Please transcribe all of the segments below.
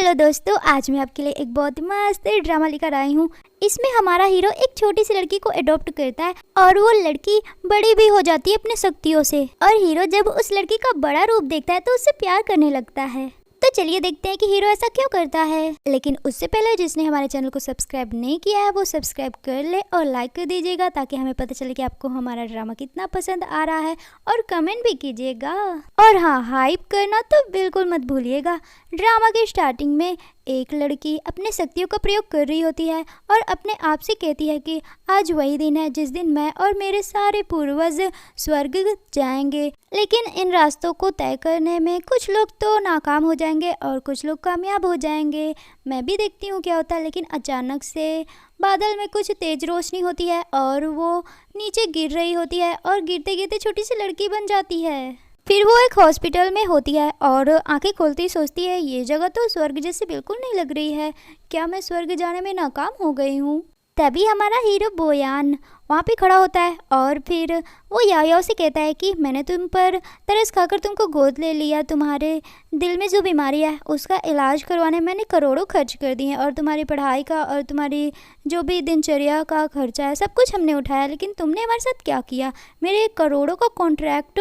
Hello दोस्तों, आज मैं आपके लिए एक बहुत मस्त ड्रामा लेकर आई हूँ। इसमें हमारा हीरो एक छोटी सी लड़की को अडॉप्ट करता है और वो लड़की बड़ी भी हो जाती है अपनी शक्तियों से। और हीरो जब उस लड़की का बड़ा रूप देखता है तो उससे प्यार करने लगता है। तो चलिए देखते हैं कि हीरो ऐसा क्यों करता है। लेकिन उससे पहले जिसने हमारे चैनल को सब्सक्राइब नहीं किया है वो सब्सक्राइब कर ले और लाइक कर दीजिएगा, ताकि हमें पता चले कि आपको हमारा ड्रामा कितना पसंद आ रहा है। और कमेंट भी कीजिएगा। और हाँ, हाइप करना तो बिल्कुल मत भूलिएगा। ड्रामा की स्टार्टिंग में एक लड़की अपने शक्तियों का प्रयोग कर रही होती है और अपने आप से कहती है कि आज वही दिन है जिस दिन मैं और मेरे सारे पूर्वज स्वर्ग जाएंगे। लेकिन इन रास्तों को तय करने में कुछ लोग तो नाकाम हो जाएंगे और कुछ लोग कामयाब हो जाएंगे। मैं भी देखती हूँ क्या होता है। लेकिन अचानक से बादल में कुछ तेज रोशनी होती है और वो नीचे गिर रही होती है और गिरते गिरते छोटी सी लड़की बन जाती है। फिर वो एक हॉस्पिटल में होती है और आंखें खोलती ही सोचती है ये जगह तो स्वर्ग जैसी बिल्कुल नहीं लग रही है। क्या मैं स्वर्ग जाने में नाकाम हो गई हूँ? तभी हमारा हीरो बोयान वहाँ पे खड़ा होता है और फिर वो याओ से कहता है कि मैंने तुम पर तरस खाकर तुमको गोद ले लिया। तुम्हारे दिल में जो बीमारी है उसका इलाज करवाने मैंने करोड़ों खर्च कर दिए और तुम्हारी पढ़ाई का और तुम्हारी जो भी दिनचर्या का खर्चा है सब कुछ हमने उठाया। लेकिन तुमने हमारे साथ क्या किया? मेरे करोड़ों का कॉन्ट्रैक्ट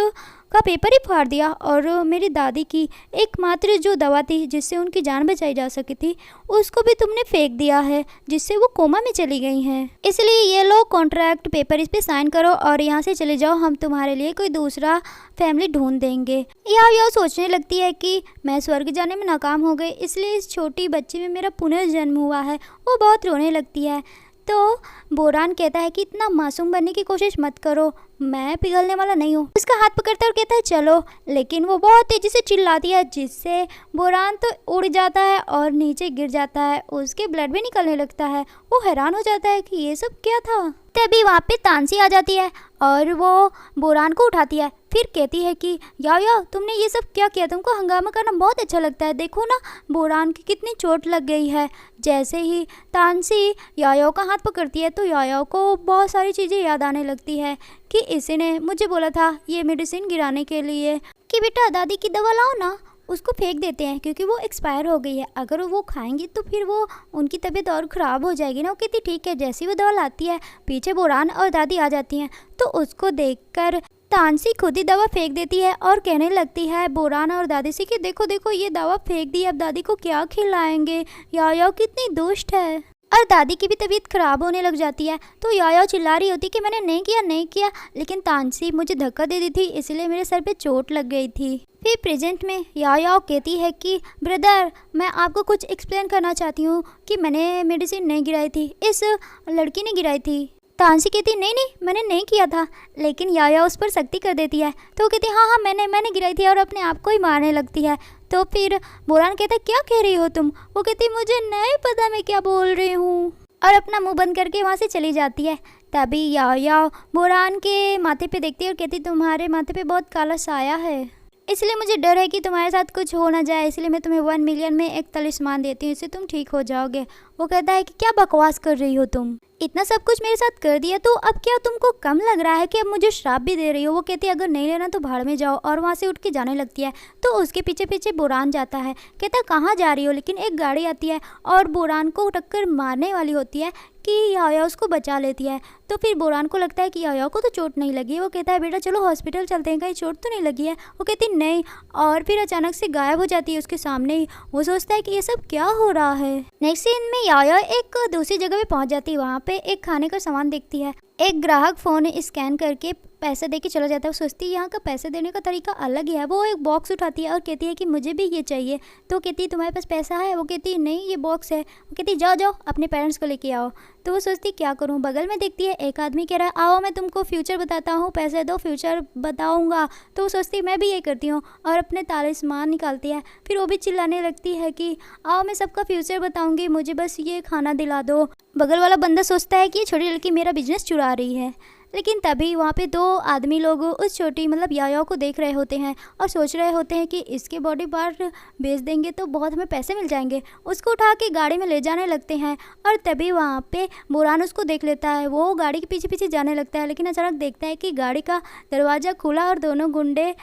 का पेपर ही फाड़ दिया और मेरी दादी की एकमात्र जो दवा थी जिससे उनकी जान बचाई जा सकी थी उसको भी तुमने फेंक दिया है, जिससे वो कोमा में चली गई हैं। इसलिए ये लो कॉन्ट्रैक्ट पेपर, इस पे साइन करो और यहाँ से चले जाओ। हम तुम्हारे लिए कोई दूसरा फैमिली ढूंढ देंगे। याओ सोचने लगती है कि मैं स्वर्ग जाने में नाकाम हो गई, इसलिए इस छोटी बच्ची में मेरा पुनर्जन्म हुआ है। वो बहुत रोने लगती है। तो बोरान कहता है कि इतना मासूम बनने की कोशिश मत करो, मैं पिघलने वाला नहीं हूँ। उसका हाथ पकड़ता है और कहता है चलो। लेकिन वो बहुत तेज़ी से चिल्लाती है जिससे बोरान तो उड़ जाता है और नीचे गिर जाता है। उसके ब्लड भी निकलने लगता है। वो हैरान हो जाता है कि ये सब क्या था। तभी वहाँ पे तानसी आ जाती है और वो बोरान को उठाती है। फिर कहती है कि याओ तुमने ये सब क्या किया? तुमको हंगामा करना बहुत अच्छा लगता है। देखो ना बोरान की कितनी चोट लग गई है। जैसे ही तानसी याओ का हाथ पकड़ती है तो याओ को बहुत सारी चीज़ें याद आने लगती है कि इसी ने मुझे बोला था ये मेडिसिन गिराने के लिए कि बेटा दादी की दवा लाओ ना। उसको फेंक देते हैं क्योंकि वो एक्सपायर हो गई है। अगर वो खाएंगी तो फिर वो उनकी तबीयत और ख़राब हो जाएगी ना। वो कहती ठीक है। जैसी वो दवा लाती है पीछे बोरान और दादी आ जाती हैं तो उसको देखकर तानसी खुद ही दवा फेंक देती है और कहने लगती है बोरान और दादी से कि देखो देखो ये दवा फेंक दी, अब दादी को क्या खिलाएंगे? याओ कितनी दुष्ट है। और दादी की भी तबीयत ख़राब होने लग जाती है। तो याओ चिल्ला रही होती कि मैंने नहीं किया, लेकिन तानसी मुझे धक्का दे दी थी इसलिए मेरे सर पे चोट लग गई थी। फिर प्रेजेंट में याओ कहती है कि ब्रदर मैं आपको कुछ एक्सप्लेन करना चाहती हूँ कि मैंने मेडिसिन नहीं गिराई थी, इस लड़की ने गिराई थी। तानसी कहती नहीं मैंने नहीं किया था। लेकिन याया उस पर सख्ती कर देती है तो वो कहती हाँ मैंने गिराई थी और अपने आप को ही मारने लगती है। तो फिर बोरान कहता क्या कह रही हो तुम? वो कहती मुझे नहीं पता मैं क्या बोल रही हूँ और अपना मुंह बंद करके वहाँ से चली जाती है। तभी याया बोरान के माथे पे देखती है और कहती तुम्हारे माथे पे बहुत काला साया है, इसलिए मुझे डर है कि तुम्हारे साथ कुछ हो ना जाए, इसलिए मैं तुम्हें 1 मिलियन में एक तलिस्मान देती हूँ, इससे तुम ठीक हो जाओगे। वो कहता है कि क्या बकवास कर रही हो तुम? इतना सब कुछ मेरे साथ कर दिया तो अब क्या तुमको कम लग रहा है कि अब मुझे श्राप भी दे रही हो? वो कहती है अगर नहीं लेना तो भाड़ में जाओ। और वहाँ से उठ के जाने लगती है तो उसके पीछे पीछे बोरान जाता है। कहता है कहाँ जा रही हो? लेकिन एक गाड़ी आती है और बोरान को टक्कर मारने वाली होती है कि याया उसको बचा लेती है। तो फिर बोरान को लगता है कि याया को तो चोट नहीं लगी है। वो कहता है बेटा चलो हॉस्पिटल चलते हैं, कहीं चोट तो नहीं लगी है? वो कहती नहीं। और फिर अचानक से गायब हो जाती है उसके सामने ही। वो सोचता है कि ये सब क्या हो रहा है। नेक्स्ट सीन में याया एक दूसरी जगह पे पहुंच जाती है। वहाँ पे एक खाने का सामान देखती है। एक ग्राहक फ़ोन स्कैन करके पैसे दे के चला जाता है। वो सोचती है यहाँ का पैसे देने का तरीका अलग ही है। वो एक बॉक्स उठाती है और कहती है कि मुझे भी ये चाहिए। तो कहती है तुम्हारे पास पैसा है? वो कहती है नहीं ये बॉक्स है। वो कहती है जाओ अपने पेरेंट्स को लेके आओ। तो वो सोचती क्या करूँ। बगल में देखती है एक आदमी कह रहा है आओ मैं तुमको फ्यूचर बताता हूँ, पैसे दो फ्यूचर बताऊँगा। तो वो सोचती है मैं भी ये करती हूँ और अपने तालिस्मान निकालती है। फिर वो भी चिल्लाने लगती है कि आओ मैं सबका फ्यूचर बताऊँगी, मुझे बस ये खाना दिला दो। बगल वाला बंदा सोचता है कि ये छोटी लड़की मेरा बिजनेस चुरा रही है। लेकिन तभी वहाँ पे 2 आदमी लोग उस छोटी मतलब याया को देख रहे होते हैं और सोच रहे होते हैं कि इसके बॉडी पार्ट बेच देंगे तो बहुत हमें पैसे मिल जाएंगे। उसको उठा के गाड़ी में ले जाने लगते हैं और तभी वहाँ पे बोरान उसको देख लेता है। वो गाड़ी के पीछे पीछे जाने लगता है लेकिन अचानक देखता है कि गाड़ी का दरवाज़ा खुला और दोनों गुंडे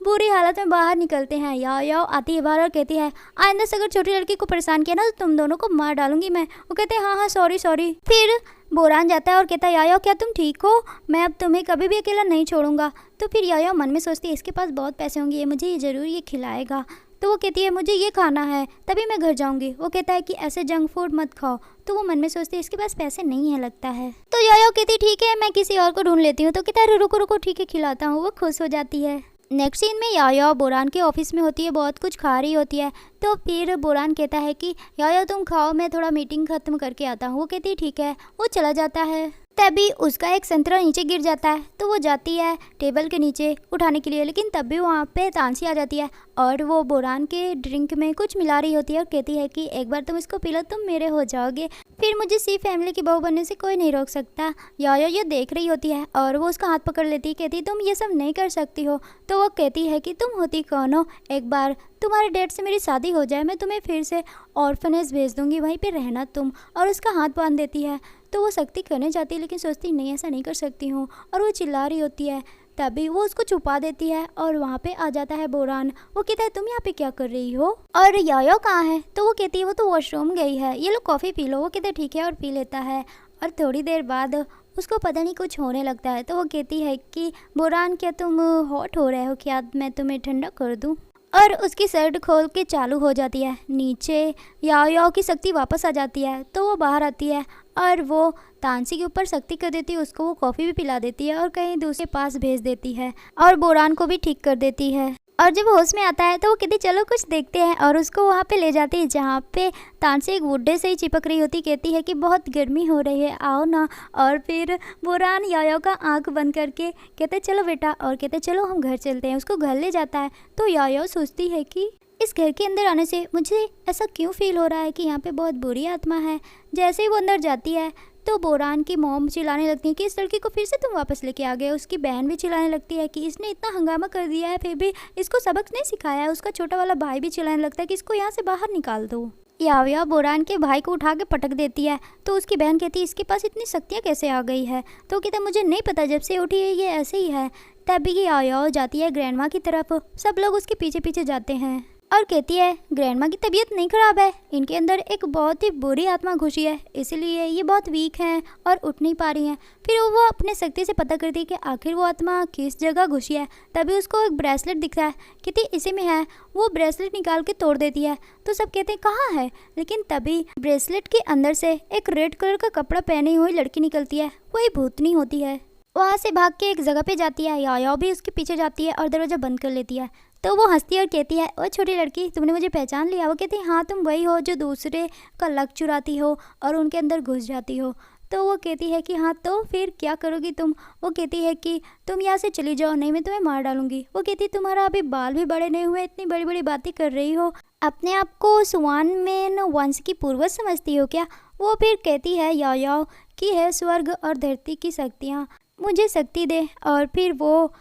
बुरी हालत में बाहर निकलते हैं। याओ आती है बाहर और कहती है आइंदा से अगर छोटी लड़की को परेशान किया ना तो तुम दोनों को मार डालूंगी मैं। वो कहते हैं हाँ सॉरी। फिर बोरान जाता है और कहता है याओ क्या तुम ठीक हो, मैं अब तुम्हें कभी भी अकेला नहीं छोड़ूंगा। तो फिर याओ मन में सोचती है इसके पास बहुत पैसे होंगे, ये मुझे ये ज़रूर ये खिलाएगा। तो वो कहती है मुझे ये खाना है तभी मैं घर जाऊंगी। वो कहता है कि ऐसे जंक फूड मत खाओ। तो वो मन में सोचती है इसके पास पैसे नहीं है लगता है। तो याओ कहती ठीक है मैं किसी और को ढूंढ लेती हूँ। तो कहता है रुको ठीक है खिलाता हूँ। वो खुश हो जाती है। नेक्स्ट सीन में याओ बोरान के ऑफिस में होती है, बहुत कुछ खा रही होती है। तो फिर बोरान कहता है कि याओ तुम खाओ, मैं थोड़ा मीटिंग खत्म करके आता हूँ। वो कहती है ठीक है। वो चला जाता है। तभी उसका एक संतरा नीचे गिर जाता है। तो वो जाती है टेबल के नीचे उठाने के लिए, लेकिन तब भी वहाँ पे तानसी आ जाती है और वो बोरान के ड्रिंक में कुछ मिला रही होती है और कहती है कि एक बार तुम इसको पी लो तुम मेरे हो जाओगे, फिर मुझे सी फैमिली की बहू बनने से कोई नहीं रोक सकता। याओ ये देख रही होती है और वो उसका हाथ पकड़ लेती है, कहती तुम ये सब नहीं कर सकती हो। तो वो कहती है कि तुम होती कौन हो, एक बार तुम्हारे डैड से मेरी शादी हो जाए मैं तुम्हें फिर से ऑर्फनेज भेज दूंगी, वहीं पे रहना तुम। और उसका हाथ बांध देती है। तो वो सख्ती करने जाती है लेकिन सोचती नहीं ऐसा नहीं कर सकती हूँ और वो चिल्ला रही होती है। तभी वो उसको छुपा देती है और वहाँ पे आ जाता है बोरान। वो कहता है तुम यहाँ पे क्या कर रही हो और याओ कहाँ है। तो वो कहती है वो तो वॉशरूम गई है, ये लो कॉफ़ी पी लो। वो कहता है ठीक है और पी लेता है। और थोड़ी देर बाद उसको पता नहीं कुछ होने लगता है। तो वो कहती है कि बोरान क्या तुम हॉट हो रहे हो, क्या मैं तुम्हें ठंडा कर दूँ। और उसकी शर्ट खोल के चालू हो जाती है। नीचे याओ की शक्ति वापस आ जाती है। तो वो बाहर आती है और वो तानसी के ऊपर शक्ति कर देती है, उसको वो कॉफ़ी भी पिला देती है और कहीं दूसरे पास भेज देती है और बोरान को भी ठीक कर देती है। और जब होश में आता है तो वो कहती चलो कुछ देखते हैं और उसको वहाँ पे ले जाती है जहाँ पे तानसी एक बुड्ढे से ही चिपक रही होती, कहती है कि बहुत गर्मी हो रही है आओ ना। और फिर बोरान याओ का आंख बंद करके कहते चलो बेटा और कहते चलो हम घर चलते हैं। उसको घर ले जाता है। तो याओ सोचती है कि इस घर के अंदर आने से मुझे ऐसा क्यों फील हो रहा है कि यहाँ पे बहुत बुरी आत्मा है। जैसे ही वो अंदर जाती है तो बोरान की मॉम चिल्लाने लगती है कि इस लड़की को फिर से तुम वापस लेके आ गए। उसकी बहन भी चिल्लाने लगती है कि इसने इतना हंगामा कर दिया है फिर भी इसको सबक नहीं सिखाया है। उसका छोटा वाला भाई भी चिल्लाने लगता है कि इसको यहाँ से बाहर निकाल दो। याओ बोरान के भाई को उठा के पटक देती है। तो उसकी बहन कहती है इसके पास इतनी शक्तियाँ कैसे आ गई है। तो कहता मुझे नहीं पता, जब से उठी है ये ऐसे ही है। तभी याओ जाती है ग्रैंडमा की तरफ, सब लोग उसके पीछे पीछे जाते हैं और कहती है ग्रैंडमा की तबीयत नहीं खराब है, इनके अंदर एक बहुत ही बुरी आत्मा घुसी है इसलिए ये बहुत वीक हैं और उठ नहीं पा रही हैं। फिर वो अपने शक्ति से पता करती है कि आखिर वो आत्मा किस जगह घुसी है। तभी उसको एक ब्रेसलेट दिखता है, कहती इसी में है। वो ब्रेसलेट निकाल के तोड़ देती है। तो सब कहते हैं कहाँ है, लेकिन तभी ब्रेसलेट के अंदर से एक रेड कलर का कपड़ा पहनी हुई लड़की निकलती है, वही भूतनी होती है। वहाँ से भाग के एक जगह पे जाती है। याओ भी उसके पीछे जाती है और दरवाज़ा बंद कर लेती है। तो वो हंसती है और कहती है ओ छोटी लड़की तुमने मुझे पहचान लिया। वो कहती है हाँ तुम वही हो जो दूसरे का लक चुराती हो और उनके अंदर घुस जाती हो। तो वो कहती है कि हाँ तो फिर क्या करोगी तुम। वो कहती है कि तुम यहाँ से चली जाओ नहीं मैं तुम्हें मार डालूंगी। वो कहती है तुम्हारा अभी बाल भी बड़े नहीं हुए, इतनी बड़ी बड़ी बातें कर रही हो, अपने आप को स्वान में वंश की पूर्वज समझती हो क्या। वो फिर कहती है याओ कि है स्वर्ग और धरती की शक्तियाँ, मुझे शक्ति दे। और फिर वो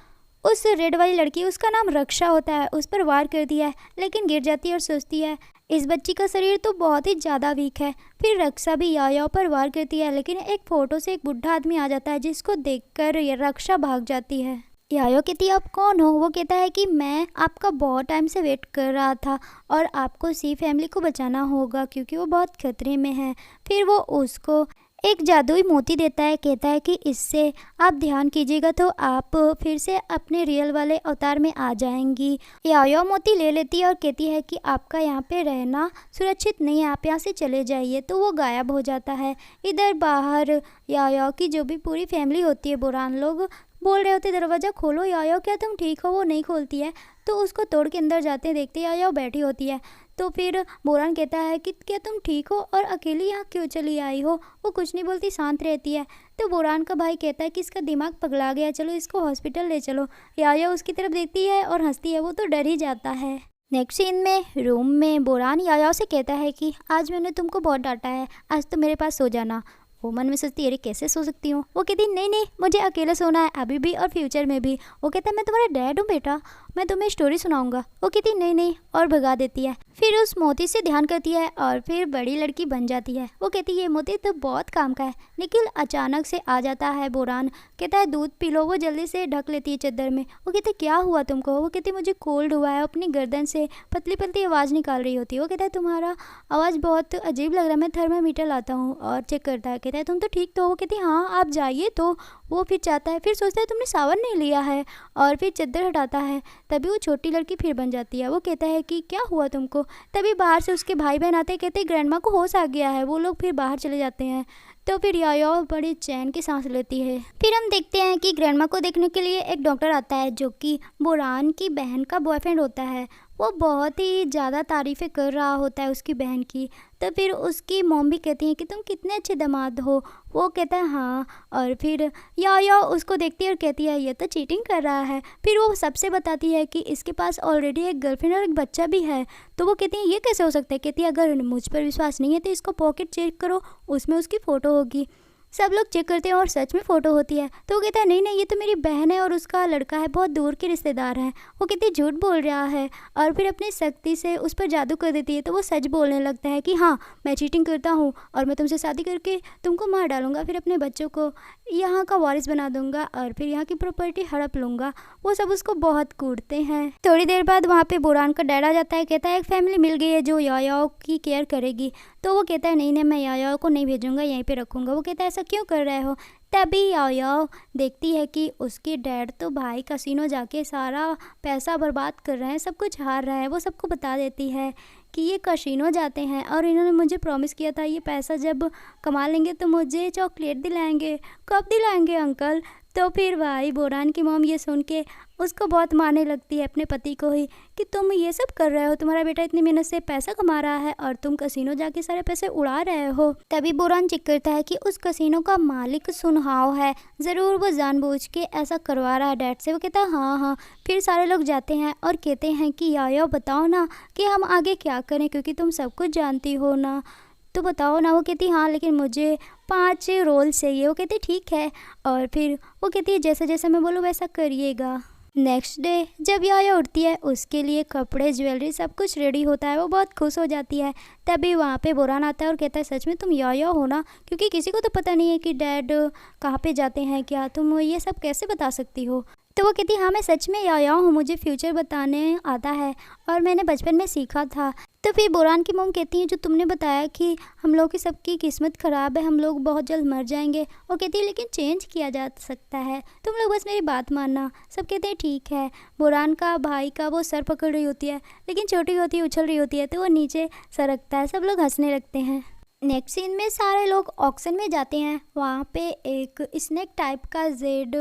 उस रेड वाली लड़की, उसका नाम रक्षा होता है, उस पर वार करती है लेकिन गिर जाती है और सोचती है इस बच्ची का शरीर तो बहुत ही ज़्यादा वीक है। फिर रक्षा भी याओ पर वार करती है लेकिन एक फ़ोटो से एक बुढ़ा आदमी आ जाता है जिसको देखकर ये रक्षा भाग जाती है। याओ कहती है आप कौन हो। वो कहता है कि मैं आपका बहुत टाइम से वेट कर रहा था और आपको सी फैमिली को बचाना होगा क्योंकि वो बहुत खतरे में है। फिर वो उसको एक जादुई मोती देता है, कहता है कि इससे आप ध्यान कीजिएगा तो आप फिर से अपने रियल वाले अवतार में आ जाएंगी। याओ मोती ले लेती है और कहती है कि आपका यहाँ पे रहना सुरक्षित नहीं है, आप यहाँ से चले जाइए। तो वो गायब हो जाता है। इधर बाहर याओ की जो भी पूरी फैमिली होती है, बोरान लोग बोल रहे होते दरवाज़ा खोलो याओ क्या तुम ठीक हो। वो नहीं खोलती है तो उसको तोड़ के अंदर जाते हैं, देखते याओ बैठी होती है। तो फिर बोरान कहता है कि क्या तुम ठीक हो और अकेली यहाँ क्यों चली आई हो। वो कुछ नहीं बोलती, शांत रहती है। तो बोरान का भाई कहता है कि इसका दिमाग पगला गया, चलो इसको हॉस्पिटल ले चलो। याओ उसकी तरफ देखती है और हंसती है, वो तो डर ही जाता है। नेक्स्ट सीन में रूम में बोरान याओ से कहता है कि आज मैंने तुमको बहुत डांटा है, आज तो मेरे पास सो जाना। वो मन में सोचती है अरे कैसे सो सकती हूँ। वो कहती नहीं नहीं मुझे अकेले सोना है अभी भी और फ्यूचर में भी। वो कहता है मैं तुम्हारा डैड हूँ बेटा, मैं तुम्हें स्टोरी सुनाऊंगा। वो कहती नहीं नहीं और भगा देती है। फिर उस मोती से ध्यान करती है और फिर बड़ी लड़की बन जाती है। वो कहती है ये मोती तो बहुत काम का है। निखिल अचानक से आ जाता है। बोरान कहता है दूध पी लो। वो जल्दी से ढक लेती है चादर में। वो कहते क्या हुआ तुमको। वो कहती मुझे कोल्ड हुआ है। अपनी गर्दन से पतली पतली आवाज़ निकाल रही होती है। वो कहता है तुम्हारा आवाज़ बहुत अजीब लग रहा है, मैं थर्मामीटर लाता हूँ और चेक करता है। कहता है तुम तो ठीक तो हो। वो कहती है हाँ आप जाइए। तो वो फिर चाहता है, फिर सोचता है तुमने सावन नहीं लिया है और फिर चादर हटाता है। तभी वो छोटी लड़की फिर बन जाती है। वो कहता है कि क्या हुआ तुमको। तभी बाहर से उसके भाई बहन आते हैं। कहते हैं ग्रैंडमा को होश आ गया है। वो लोग फिर बाहर चले जाते हैं। तो फिर याया बड़ी चैन की सांस लेती है। फिर हम देखते हैं कि ग्रैंडमा को देखने के लिए एक डॉक्टर आता है जो कि बोरान की बहन का बॉयफ्रेंड होता है। वो बहुत ही ज़्यादा तारीफ़ें कर रहा होता है उसकी बहन की। तो फिर उसकी मॉम भी कहती है कि तुम कितने अच्छे दामाद हो। वो कहता है हाँ। और फिर या उसको देखती है और कहती है ये तो चीटिंग कर रहा है। फिर वो सबसे बताती है कि इसके पास ऑलरेडी एक गर्लफ्रेंड और एक बच्चा भी है। तो वो कहती है ये कैसे हो सकता है। कहती है अगर मुझ पर विश्वास नहीं है तो इसको पॉकेट चेक करो, उसमें उसकी फ़ोटो होगी। सब लोग चेक करते हैं और सच में फ़ोटो होती है। तो वो कहता है नहीं नहीं ये तो मेरी बहन है और उसका लड़का है, बहुत दूर के रिश्तेदार हैं। वो कहती झूठ बोल रहा है और फिर अपनी शक्ति से उस पर जादू कर देती है। तो वो सच बोलने लगता है कि हाँ मैं चीटिंग करता हूँ और मैं तुमसे शादी करके तुमको मार डालूंगा, फिर अपने बच्चों को यहाँ का वारिस बना दूंगा और फिर यहाँ की प्रॉपर्टी हड़प लूँगा। वो सब उसको बहुत कूटते हैं। थोड़ी देर बाद वहाँ पे बोरान का डैड आ जाता है। कहता है एक फैमिली मिल गई है जो यायाओ की केयर करेगी। तो वो कहता है नहीं नहीं मैं यायाओ को नहीं भेजूंगा, यहीं पे रखूँगा। वो कहता है ऐसा क्यों कर रहे हो। तभी यायाओ देखती है कि उसके डैड तो भाई कसिनो जाके सारा पैसा बर्बाद कर रहे हैं, सब कुछ हार रहा है। वो सबको बता देती है कि ये कसिनो जाते हैं और इन्होंने मुझे प्रॉमिस किया था ये पैसा जब कमा लेंगे तो मुझे चॉकलेट दिलाएंगे। कब दिलाएंगे अंकल। तो फिर भाई बोरान की मॉम ये सुन के उसको बहुत मारने लगती है, अपने पति को ही, कि तुम ये सब कर रहे हो, तुम्हारा बेटा इतनी मेहनत से पैसा कमा रहा है और तुम कसिनो जाके सारे पैसे उड़ा रहे हो। तभी बोरान चेक करता है कि उस कसिनो का मालिक सुनहाव है, ज़रूर वो जानबूझ के ऐसा करवा रहा है डैड से। वो कहता है हाँ हाँ। फिर सारे लोग जाते हैं और कहते हैं कि याया बताओ ना कि हम आगे क्या करें, क्योंकि तुम सब कुछ जानती हो ना, तो बताओ ना। वो कहती हाँ लेकिन मुझे 5 रोल चाहिए। वो कहती ठीक है और फिर वो कहती है जैसा जैसा मैं बोलूँ वैसा करिएगा। नेक्स्ट डे जब याया उठती है उसके लिए कपड़े ज्वेलरी सब कुछ रेडी होता है। वो बहुत खुश हो जाती है। तभी वहाँ पे बोरान आता है और कहता है सच में तुम याया हो ना, क्योंकि किसी को तो पता नहीं है कि डैड कहाँ पे जाते हैं, क्या तुम ये सब कैसे बता सकती हो। तो वो कहती हाँ मैं सच में याया हूँ, मुझे फ्यूचर बताने आता है और मैंने बचपन में सीखा था। तो फिर बोरान की मॉम कहती है जो तुमने बताया कि हम लोग की सबकी किस्मत ख़राब है, हम लोग बहुत जल्द मर जाएंगे। वो कहती है लेकिन चेंज किया जा सकता है, तुम लोग बस मेरी बात मानना। सब कहते हैं ठीक है। बोरान का भाई का वो सर पकड़ रही होती है लेकिन छोटी होती है, उछल रही होती है, तो वो नीचे सरकता है। सब लोग हंसने लगते हैं। नेक्स्ट सीन में सारे लोग ऑक्शन में जाते हैं। वहाँ पे एक स्नेक टाइप का जेड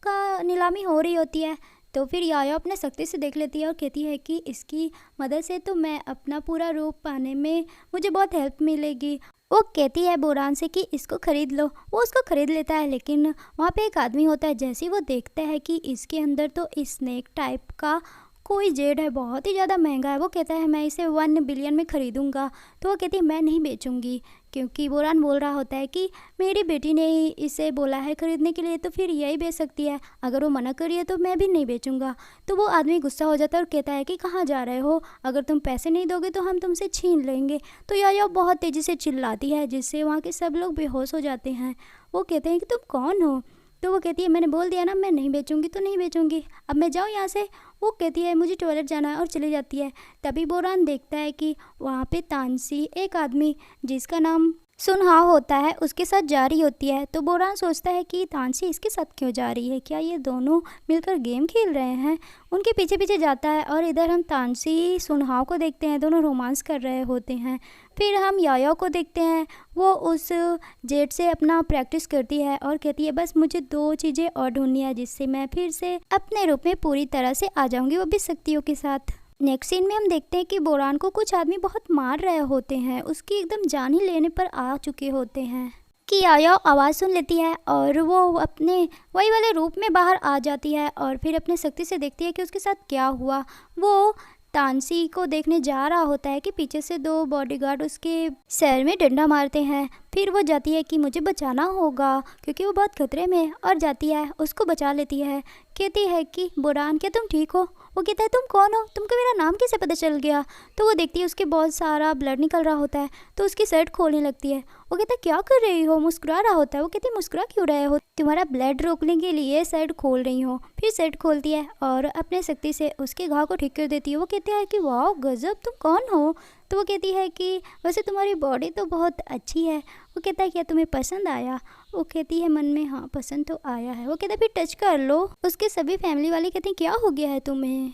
का नीलामी हो रही होती है। तो फिर याया अपने शक्ति से देख लेती है और कहती है कि इसकी मदद से तो मैं अपना पूरा रूप पाने में मुझे बहुत हेल्प मिलेगी। वो कहती है बोरान से कि इसको ख़रीद लो। वो उसको ख़रीद लेता है लेकिन वहाँ पे एक आदमी होता है। जैसे ही वो देखता है कि इसके अंदर तो स्नेक टाइप का कोई जेड है, बहुत ही ज़्यादा महंगा है। वो कहता है मैं इसे 1 बिलियन में ख़रीदूँगा। तो वो कहती है मैं नहीं बेचूँगी, क्योंकि बोरान बोल रहा होता है कि मेरी बेटी ने ही इसे बोला है ख़रीदने के लिए, तो फिर यही बेच सकती है, अगर वो मना करिए तो मैं भी नहीं बेचूँगा। तो वो आदमी गुस्सा हो जाता है और कहता है कि कहाँ जा रहे हो, अगर तुम पैसे नहीं दोगे तो हम तुमसे छीन लेंगे। तो याया बहुत तेज़ी से चिल्लाती है जिससे वहाँ के सब लोग बेहोश हो जाते हैं। वो कहते हैं कि तुम कौन हो। तो वो कहती है मैंने बोल दिया ना मैं नहीं बेचूंगी तो नहीं बेचूंगी, अब मैं जाऊँ यहाँ से। वो कहती है मुझे टॉयलेट जाना है और चली जाती है। तभी बोरान देखता है कि वहाँ पे तानसी एक आदमी जिसका नाम सुनहाव होता है उसके साथ जा रही होती है। तो बोरान सोचता है कि तानसी इसके साथ क्यों जा रही है, क्या ये दोनों मिलकर गेम खेल रहे हैं। उनके पीछे पीछे जाता है और इधर हम तानसी सुनहाव को देखते हैं, दोनों रोमांस कर रहे होते हैं। फिर हम याया को देखते हैं, वो उस जेट से अपना प्रैक्टिस करती है और कहती है बस मुझे 2 चीज़ें और ढूंढनी है जिससे मैं फिर से अपने रूप में पूरी तरह से आ जाऊंगी, वो भी शक्तियों के साथ। नेक्स्ट सीन में हम देखते हैं कि बोरान को कुछ आदमी बहुत मार रहे होते हैं, उसकी एकदम जान ही लेने पर आ चुके होते हैं कि याया आवाज़ सुन लेती है और वो अपने वही वाले रूप में बाहर आ जाती है और फिर अपने शक्ति से देखती है कि उसके साथ क्या हुआ। वो तानसी को देखने जा रहा होता है कि पीछे से 2 बॉडीगार्ड उसके सर में डंडा मारते हैं। फिर वो जाती है कि मुझे बचाना होगा क्योंकि वो बहुत खतरे में है, और जाती है उसको बचा लेती है। कहती है कि बोरान क्या तुम ठीक हो? वो कहता है तुम कौन हो, तुमको मेरा नाम कैसे पता चल गया? तो वो देखती है उसके बहुत सारा ब्लड निकल रहा होता है, तो उसकी शर्ट खोलने लगती है। वो कहता है क्या कर रही हो? मुस्कुरा रहा होता है। वो कहती है मुस्कुरा क्यों रहे हो? तुम्हारा ब्लड रोकने के लिए शर्ट खोल रही हो। फिर शर्ट खोलती है और अपने शक्ति से उसके घाव को ठीक कर देती है। वो कहती है कि वाह गजब, तुम कौन हो? तो वो कहती है कि वैसे तुम्हारी बॉडी तो बहुत अच्छी है। वो कहता है क्या तुम्हें पसंद आया? वो कहती है मन में हाँ पसंद तो आया है। वो कहता है फिर टच कर लो। उसके सभी फैमिली वाले कहते हैं क्या हो गया है तुम्हें?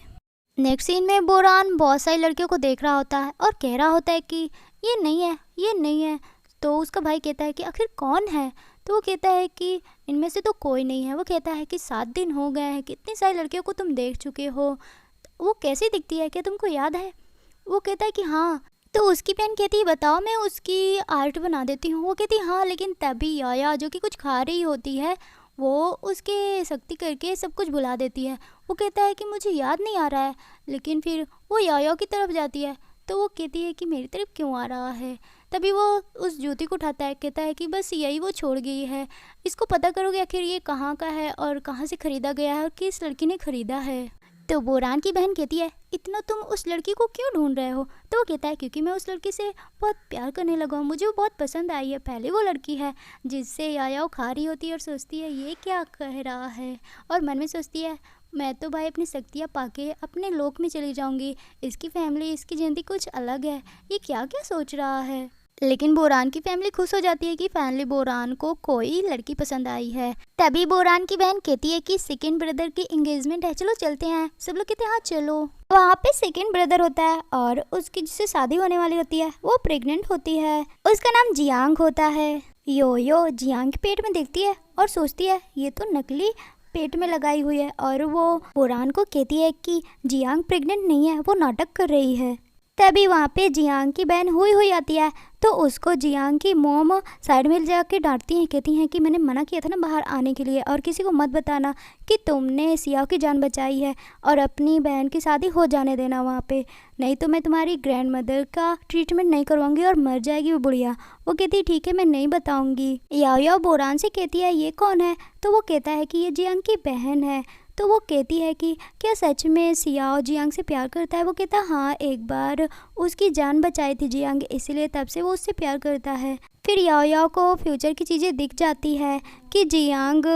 नेक्स्ट सीन में बोरान बहुत सारी लड़कियों को देख रहा होता है और कह रहा होता है कि ये नहीं है, ये नहीं है। तो उसका भाई कहता है कि आखिर कौन है? तो वो कहता है कि इनमें से तो कोई नहीं है। वो कहता है कि 7 दिन हो गए हैं, कितनी सारी लड़कियों को तुम देख चुके हो, वो कैसी दिखती है, क्या तुमको याद है? वो कहता है कि हाँ। तो उसकी बहन कहती है बताओ मैं उसकी आर्ट बना देती हूँ। वो कहती है हाँ, लेकिन तभी याया जो कि कुछ खा रही होती है वो उसके शक्ति करके सब कुछ भुला देती है। वो कहता है कि मुझे याद नहीं आ रहा है, लेकिन फिर वो याया की तरफ जाती है। तो वो कहती है कि मेरी तरफ क्यों आ रहा है? तभी वो उस जूती को उठाता है, कहता है कि बस यही वो छोड़ गई है, इसको पता करोगे आखिर ये कहाँ का है और कहाँ से ख़रीदा गया है और किस लड़की ने ख़रीदा है। तो बोरान की बहन कहती है इतना तुम उस लड़की को क्यों ढूंढ रहे हो? तो वो कहता है क्योंकि मैं उस लड़की से बहुत प्यार करने लगा हूँ, मुझे वो बहुत पसंद आई है। पहले वो लड़की है जिससे याया खा रही होती है और सोचती है ये क्या कह रहा है, और मन में सोचती है मैं तो भाई अपनी शक्तियाँ पाके अपने लोक में चली जाऊँगी, इसकी फैमिली इसकी ज़िंदगी कुछ अलग है, ये क्या क्या सोच रहा है। लेकिन बोरान की फैमिली खुश हो जाती है कि फाइनली बोरान को कोई लड़की पसंद आई है। तभी बोरान की बहन कहती है कि सेकंड ब्रदर की एंगेजमेंट है, चलो चलते हैं। सब लोग कहते हैं हाँ चलो। वहाँ पे सेकंड ब्रदर होता है और उसकी जिससे शादी होने वाली होती है वो प्रेग्नेंट होती है। उसका नाम जियांग होता है। यो जियांग के पेट में देखती है और सोचती है ये तो नकली पेट में लगाई हुई है, और वो बोरान को कहती है कि जियांग प्रेग्नेंट नहीं है, वो नाटक कर रही है। तभी वहाँ पे जियांग की बहन हुई आती है, तो उसको जियांग की मोम साइड में जाके डांटती हैं, कहती हैं कि मैंने मना किया था ना बाहर आने के लिए, और किसी को मत बताना कि तुमने सियाओ की जान बचाई है, और अपनी बहन की शादी हो जाने देना वहाँ पे, नहीं तो मैं तुम्हारी ग्रैंड मदर का ट्रीटमेंट नहीं करवाऊंगी और मर जाएगी वो बुढ़िया। वो कहती है ठीक है मैं नहीं बताऊंगी। याओ बोरान से कहती है ये कौन है? तो वो कहता है कि ये जियांग की बहन है। तो वो कहती है कि क्या सच में सियाओ जियांग से प्यार करता है? वो कहता है हाँ, एक बार उसकी जान बचाई थी जियांग, इसीलिए तब से वो उससे प्यार करता है। फिर याओ को फ्यूचर की चीज़ें दिख जाती है कि जियांग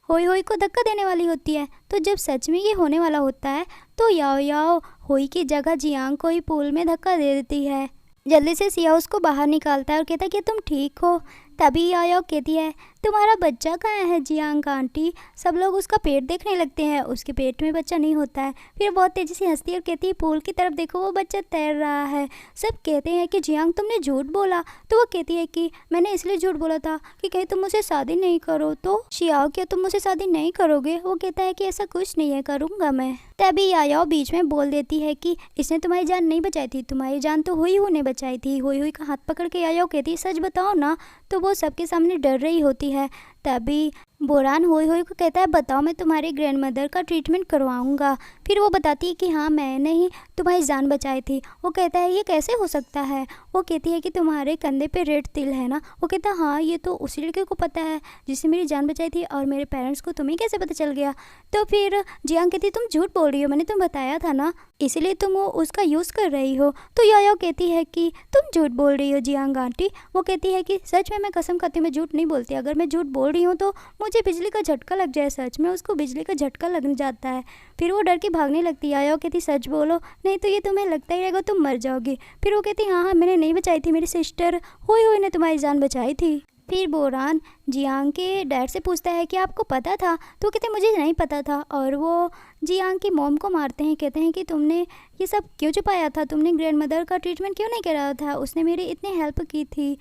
होई को धक्का देने वाली होती है। तो जब सच में ये होने वाला होता है तो याओ होई की जगह जियांग को ही पूल में धक्का दे देती है। जल्दी से सियाओ उसको बाहर निकालता है और कहता है कि तुम ठीक हो। तभी याओ कहती है तुम्हारा बच्चा कहाँ है जियांग आंटी? सब लोग उसका पेट देखने लगते हैं, उसके पेट में बच्चा नहीं होता है। फिर बहुत तेज़ी से हंसती है और कहती है पूल की तरफ देखो वो बच्चा तैर रहा है। सब कहते हैं कि जियांग तुमने झूठ बोला। तो वो कहती है कि मैंने इसलिए झूठ बोला था कि कहीं तुम मुझसे शादी नहीं करो। तो शियाओ क्या तुम मुझसे शादी नहीं करोगे? वो कहता है कि ऐसा कुछ नहीं है, करूँगा मैं। तभी याओ बीच में बोल देती है कि इसने तुम्हारी जान नहीं बचाई थी, तुम्हारी जान तो हुई ने बचाई थी। हुई का हाथ पकड़ के याओ कहती है सच बताओ ना। तो वो सबके सामने डर रही होती है। तभी बोरान हुई को कहता है बताओ मैं तुम्हारी ग्रैंड मदर का ट्रीटमेंट करवाऊंगा। फिर वो बताती है कि हाँ मैंने ही तुम्हारी जान बचाई थी। वो कहता है ये कैसे हो सकता है? वो कहती है कि तुम्हारे कंधे पे रेड तिल है ना। वो कहता है हाँ ये तो उसी लड़के को पता है जिसने मेरी जान बचाई थी, और मेरे पेरेंट्स को तुम्हें कैसे पता चल गया? तो फिर जियांग कहती है तुम झूठ बोल रही हो, मैंने तुम्हें बताया था ना, इसीलिए तुम वो उसका यूज़ कर रही हो। तो याओ कहती है कि तुम झूठ बोल रही हो जियांग आंटी। वो कहती है कि सच में मैं कसम खाती हूँ मैं झूठ नहीं बोलती, अगर मैं झूठ बोल रही हूँ तो मुझे बिजली का झटका लग जाए। सच में उसको बिजली का झटका लग जाता है। फिर वो डर के भागने लगती है। याओ कहती सच बोलो नहीं तो ये तुम्हें लगता ही रहेगा तुम मर जाओगी। फिर वो कहती हाँ मैंने नहीं बचाई थी, मेरी सिस्टर हुई ने तुम्हारी जान बचाई थी। फिर बोरान जियांग के डैड से पूछता है कि आपको पता था? तो कहते मुझे नहीं पता था, और वो जियांग की मॉम को मारते हैं। कहते हैं कि तुमने ये सब क्यों छुपाया था, तुमने ग्रैंड मदर का ट्रीटमेंट क्यों नहीं कराया था, उसने मेरी इतनी हेल्प की थी,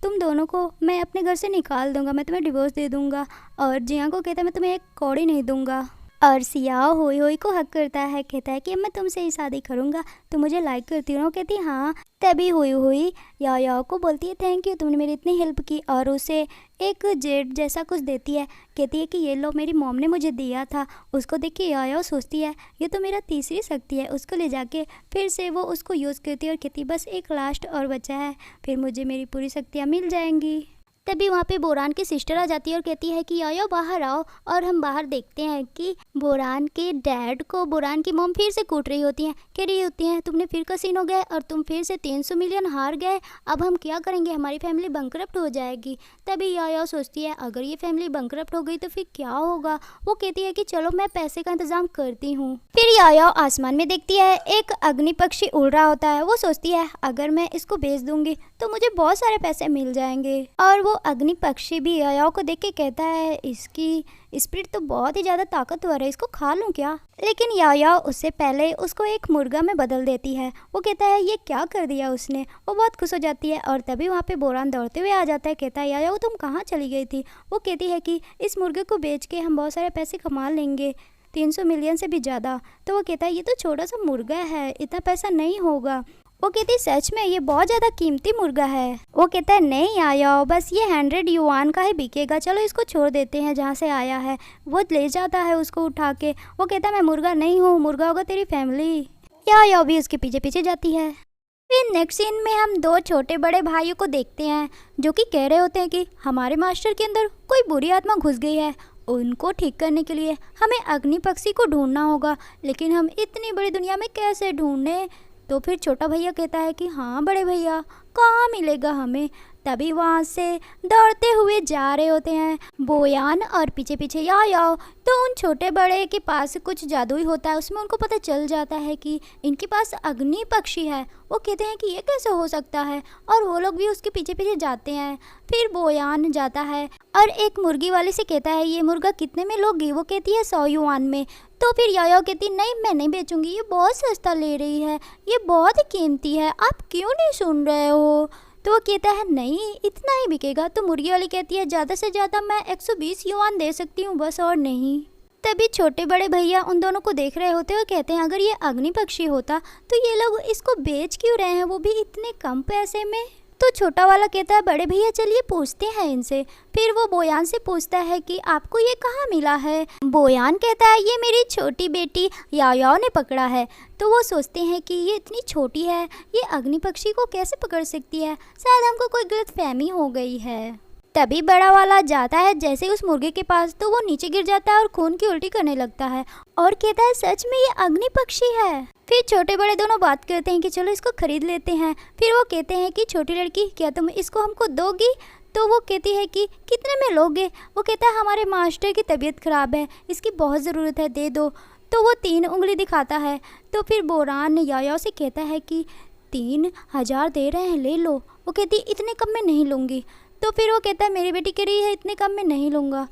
तुम दोनों को मैं अपने घर से निकाल दूंगा, मैं तुम्हें डिवोर्स दे दूंगा। और जियांग को कहता है मैं तुम्हें एक कौड़ी नहीं दूंगा। और सियाओ होई होई को हक करता है, कहता है कि मैं तुमसे ही शादी करूँगा, तुम मुझे लाइक करती हो ना? कहती हाँ। तभी हुई हुई याओ याओ को बोलती है थैंक यू, तुमने मेरी इतनी हेल्प की, और उसे एक जेट जैसा कुछ देती है। कहती है कि ये लो मेरी मॉम ने मुझे दिया था। उसको देख के याओ याओ सोचती है ये तो मेरा तीसरी शक्ति है। उसको ले जाके फिर से वो उसको यूज़ करती है और कहती बस एक लास्ट और बचा है, फिर मुझे मेरी पूरी शक्तियाँ मिल जाएंगी। तभी वहाँ पे बोरान की सिस्टर आ जाती है और कहती है कि याओ बाहर आओ। और हम बाहर देखते हैं कि बोरान के डैड को बोरान की मॉम फिर से कूट रही होती हैं, कह रही होती हैं तुमने फिर कसीनो गए और तुम फिर से 300 मिलियन हार गए, अब हम क्या करेंगे, हमारी फैमिली बैंकरप्ट हो जाएगी। तभी याओ सोचती है अगर ये फैमिली बैंकरप्ट हो गई तो फिर क्या होगा। वो कहती है कि चलो मैं पैसे का इंतजाम करती हूँ। फिर याओ आसमान में देखती है एक अग्नि पक्षी उड़ रहा होता है। वो सोचती है अगर मैं इसको बेच दूंगी तो मुझे बहुत सारे पैसे मिल जाएंगे। और वो अग्नि पक्षी भी याओ को देख के कहता है इसकी स्पिरिट तो बहुत ही ज़्यादा ताकतवर है, इसको खा लूँ क्या? लेकिन याओ उससे पहले उसको एक मुर्गा में बदल देती है। वो कहता है ये क्या कर दिया उसने। वो बहुत खुश हो जाती है और तभी वहाँ पे बोरान दौड़ते हुए आ जाता है, कहता है याओ तुम कहाँ चली गई थी? वो कहती है कि इस मुर्गे को बेच के हम बहुत सारे पैसे कमा लेंगे, 300 मिलियन से भी ज़्यादा। तो वो कहता है ये तो छोटा सा मुर्गा है, इतना पैसा नहीं होगा। वो कहती सच में ये बहुत ज़्यादा कीमती मुर्गा है। वो कहता है नहीं आया बस ये 100 युआन का ही बिकेगा, चलो इसको छोड़ देते हैं जहाँ से आया है। वो ले जाता है उसको उठा के। वो कहता है मैं मुर्गा नहीं हूँ, मुर्गा होगा तेरी फैमिली। या भी उसके पीछे पीछे जाती है। फिर नेक्स्ट सीन में हम दो छोटे बड़े भाइयों को देखते हैं जो कि कह रहे होते हैं कि हमारे मास्टर के अंदर कोई बुरी आत्मा घुस गई है, उनको ठीक करने के लिए हमें अग्नि पक्षी को ढूंढना होगा, लेकिन हम इतनी बड़ी दुनिया में कैसे ढूंढें? तो फिर छोटा भैया कहता है कि हाँ बड़े भैया कहाँ मिलेगा हमें। तभी वहाँ से दौड़ते हुए जा रहे होते हैं बोयान और पीछे पीछे याओ। तो उन छोटे बड़े के पास कुछ जादुई होता है, उसमें उनको पता चल जाता है कि इनके पास अग्नि पक्षी है। वो कहते हैं कि ये कैसे हो सकता है, और वो लोग भी उसके पीछे पीछे जाते हैं। फिर बोयान जाता है और एक मुर्गी वाले से कहता है ये मुर्गा कितने में लोगी? वो कहती है 100 युआन में। तो फिर याओ कहती नहीं मैं नहीं बेचूंगी, ये बहुत सस्ता ले रही है, ये बहुत ही कीमती है, आप क्यों नहीं सुन रहे हो? तो वो कहता है नहीं इतना ही बिकेगा। तो मुर्गी वाली कहती है ज़्यादा से ज़्यादा मैं 120 युआन दे सकती हूँ बस, और नहीं। तभी छोटे बड़े भैया उन दोनों को देख रहे होते और कहते हैं अगर ये अग्नि पक्षी होता तो ये लोग इसको बेच क्यों रहे हैं, वो भी इतने कम पैसे में? तो छोटा वाला कहता है बड़े भैया चलिए पूछते हैं इनसे। फिर वो बोयान से पूछता है कि आपको ये कहाँ मिला है? बोयान कहता है ये मेरी छोटी बेटी याओ ने पकड़ा है। तो वो सोचते हैं कि ये इतनी छोटी है, ये अग्नि पक्षी को कैसे पकड़ सकती है, शायद हमको कोई गलतफहमी हो गई है। तभी बड़ा वाला जाता है जैसे उस मुर्गे के पास, तो वो नीचे गिर जाता है और खून की उल्टी करने लगता है और कहता है सच में ये अग्नि पक्षी है। फिर छोटे बड़े दोनों बात करते हैं कि चलो इसको खरीद लेते हैं। फिर वो कहते हैं कि छोटी लड़की क्या तुम इसको हमको दोगी? तो वो कहती है कि कितने में लोगे? वो कहता है हमारे मास्टर की तबीयत ख़राब है, इसकी बहुत ज़रूरत है, दे दो। तो वो 3 उंगली दिखाता है। तो फिर बोरान याओ से कहता है कि 3000 दे रहे हैं, ले लो। वो कहती इतने कम में नहीं लूँगी। तो फिर वो कहता है मेरी बेटी कह रही है इतने कम में नहीं लूँगा,